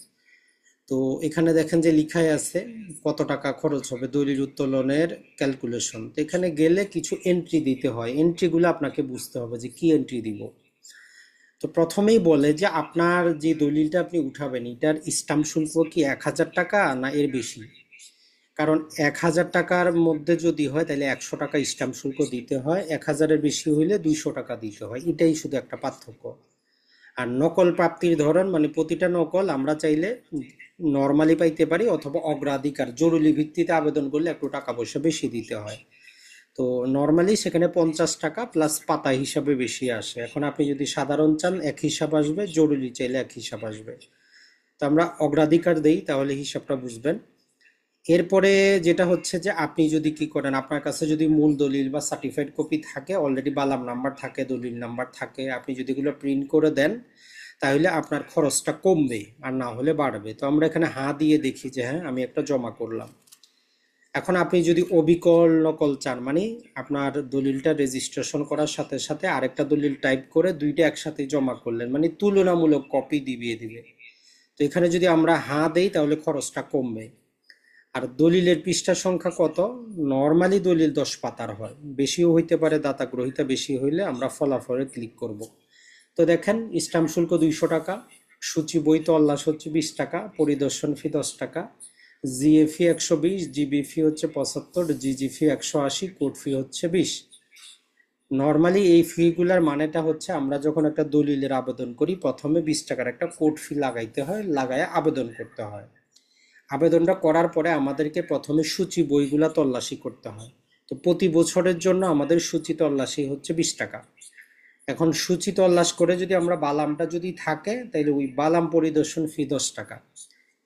তো এখানে দেখেন যে লিখাই আছে কত টাকা খরচ হবে দলিল উত্তোলনের ক্যালকুলেশন। তো এখানে গেলে কিছু এন্ট্রি দিতে হয়, এন্ট্রিগুলো আপনাকে বুঝতে হবে যে কি এন্ট্রি দিব। তো প্রথমেই বলে যে আপনার যে দলিলটা আপনি উঠাবেন এটার স্টাম্প শুল্ক কি 1000 টাকা না এর বেশি। কারণ 1000 টাকার মধ্যে যদি হয় তাহলে 100 টাকা স্টাম্প শুল্ক দিতে হয়, 1000-এর বেশি হইলে 200 টাকা দিতে হয়, এটাই শুধু একটা পার্থক্য। আর নকল প্রাপ্তির ধরন, মানে প্রতিটা নকল আমরা চাইলে নর্মালি পাইতে পারি, অথবা অগ্রাধিকার জরুরি ভিত্তিতে আবেদন করলে একটু টাকা পয়সা বেশি দিতে হয়। তো নর্মালি সেখানে 50 টাকা প্লাস পাতা হিসাবে বেশি আসে। এখন আপনি যদি সাধারণ চান এক হিসাব আসবে, জরুরি চাইলে এক হিসাব আসবে। তো আমরা অগ্রাধিকার দেই, তাহলে হিসাবটা বুঝবেন। এরপরে যেটা হচ্ছে যে আপনি যদি কি করেন, আপনার কাছে যদি মূল দলিল বা সার্টিফাইড কপি থাকে, অলরেডি বালাম নাম্বার থাকে, দলিল নাম্বার থাকে, আপনি যদি এগুলো প্রিন্ট করে দেন তাহলে আপনার খরচটা কমবে, আর না হলে বাড়বে। তো আমরা এখানে হাঁ দিয়ে দেখি যে হ্যাঁ আমি একটা জমা করলাম। এখন আপনি যদি অবিকল নকল চান, মানে আপনার দলিলটা রেজিস্ট্রেশন করার সাথে সাথে আরেকটা দলিল টাইপ করে দুইটা একসাথে জমা করলেন, মানে তুলনামূলক কপি দিবিয়ে দিবে। তো এখানে যদি আমরা হাঁ দেই তাহলে খরচটা কমবে। আর দলিলের পৃষ্ঠা সংখ্যা কত, নর্মালি দলিল 10 পাতার হয়, বেশিও হইতে পারে, দাতা গ্রহিতা বেশি হইলে আমরা ফলাফলে ক্লিক করব। তো দেখেন স্টাম্প শুল্ক 200 টাকা, সূচি বই তল্লাশ হচ্ছে 20 টাকা, পরিদর্শন ফি 10 টাকা, জিএফি 120, জিবি ফি হচ্ছে 75, জিজি ফি 180, কোর্ট ফি হচ্ছে 20। নর্মালি এই ফিগুলার মানেটা হচ্ছে আমরা যখন একটা দলিলের আবেদন করি প্রথমে 20 টাকার একটা কোর্ট ফি লাগাইতে হয়, লাগায় আবেদন করতে হয়। আবেদনটা করার পরে আমাদেরকে প্রথমে সূচি বইগুলা তল্লাশি করতে হয়। তো প্রতি বছরের জন্য আমাদের সূচি তল্লাশি হচ্ছে 20 টাকা। এখন সূচি তল্লাশ করে যদি আমরা বালামটা যদি থাকে তাহলে ওই বালাম পরিদর্শন ফি 10 টাকা।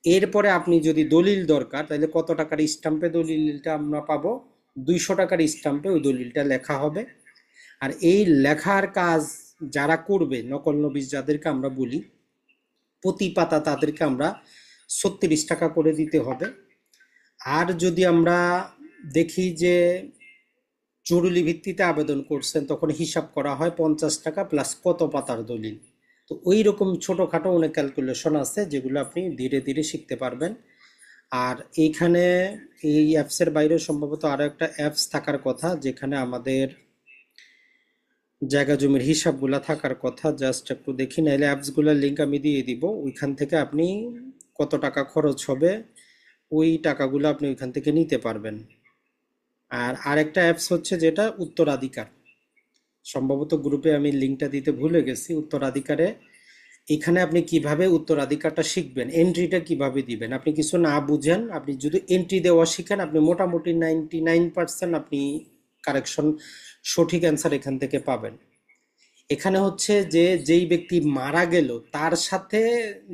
এরপরে আপনি যদি দলিল দরকার তাহলে কত টাকার স্টাম্পে দলিলটা আমরা পাবো, 200 টাকার স্টাম্পে ওই দলিলটা লেখা হবে। আর এই লেখার কাজ যারা করবে, নকল নবিশ যাদেরকে আমরা বলি, প্রতি পাতা তাদেরকে আমরা 36 টাকা করে দিতে হবে। আর যদি আমরা দেখি যে জরুরি ভিত্তিতে আবেদন করছেন তখন হিসাব করা হয় 50 টাকা প্লাস কত পাতার দলিল। তো ওই রকম ছোটোখাটো অনেক ক্যালকুলেশন আছে যেগুলো আপনি ধীরে ধীরে শিখতে পারবেন। আর এইখানে এই অ্যাপসের বাইরে সম্ভবত আরও একটা অ্যাপস থাকার কথা যেখানে আমাদের জায়গা জমির হিসাবগুলা থাকার কথা, জাস্ট একটু দেখি, নাইলে অ্যাপসগুলোর লিঙ্ক আমি দিয়ে দিব, ওইখান থেকে আপনি কত টাকা খরচ হবে ওই টাকাগুলো আপনি ওইখান থেকে নিতে পারবেন। আর আরেকটা অ্যাপস হচ্ছে যেটা উত্তরাধিকার, সম্ভবত গ্রুপে আমি লিঙ্কটা দিতে ভুলে গেছি। উত্তরাধিকারে এখানে আপনি কিভাবে উত্তরাধিকারটা শিখবেন, এন্ট্রিটা কিভাবে দিবেন, আপনি কিছু না বুঝেন, আপনি যদি এন্ট্রি দেওয়া শিখেন, আপনি মোটামুটি 99% আপনি কারেকশন, সঠিক অ্যান্সার এখান থেকে পাবেন। এখানে হচ্ছে যে যেই ব্যক্তি মারা গেল তার সাথে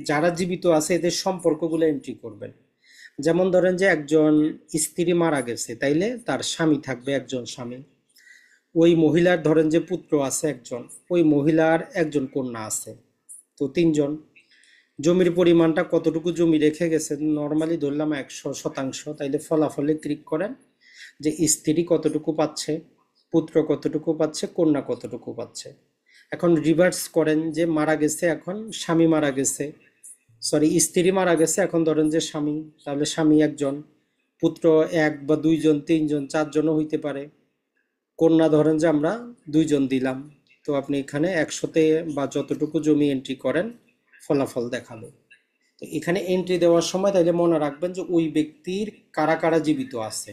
যারা জীবিত আছে এদের সম্পর্কগুলো এন্ট্রি করবেন। যেমন ধরেন যে একজন স্ত্রী মারা গেছে, তাইলে তার স্বামী থাকবে একজন স্বামী। ওই মহিলার ধরেন যে পুত্র আছে একজন, ওই মহিলার একজন কন্যা আছে, তো তিনজন। জমির পরিমাণটা কতটুকু জমি রেখে গেছেন, নর্মালি ধরলাম 100%, তাইলে ফলাফলে ক্লিক করেন যে স্ত্রী কতটুকু পাচ্ছে, পুত্র কতটুকু পাচ্ছে, কন্যা কতটুকু পাচ্ছে। এখন রিভার্স করেন যে মারা গেছে, এখন স্বামী মারা গেছে, সরি স্ত্রী মারা গেছে, এখন ধরেন যে স্বামী, তাহলে স্বামী একজন, পুত্র এক বা দুইজন, তিনজন, চারজনও হইতে পারে, কন্যা ধরেন যে আমরা দুইজন দিলাম। তো আপনি এখানে 100-তে বা যতটুকু জমি এন্ট্রি করেন ফলাফল দেখাবে। তো এখানে এন্ট্রি দেওয়ার সময় তাহলে মনে রাখবেন যে ওই ব্যক্তির কারা কারা জীবিত আছে।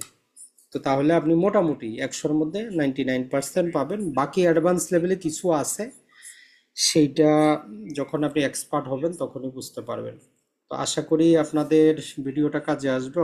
তো তাহলে আপনি মোটামুটি 100-র মধ্যে 99% পাবেন। বাকি অ্যাডভান্স লেভেলে কিছু আছে, সেইটা যখন আপনি এক্সপার্ট হবেন তখনই বুঝতে পারবেন। তো আশা করি আপনাদের ভিডিওটা কাজে আসবে।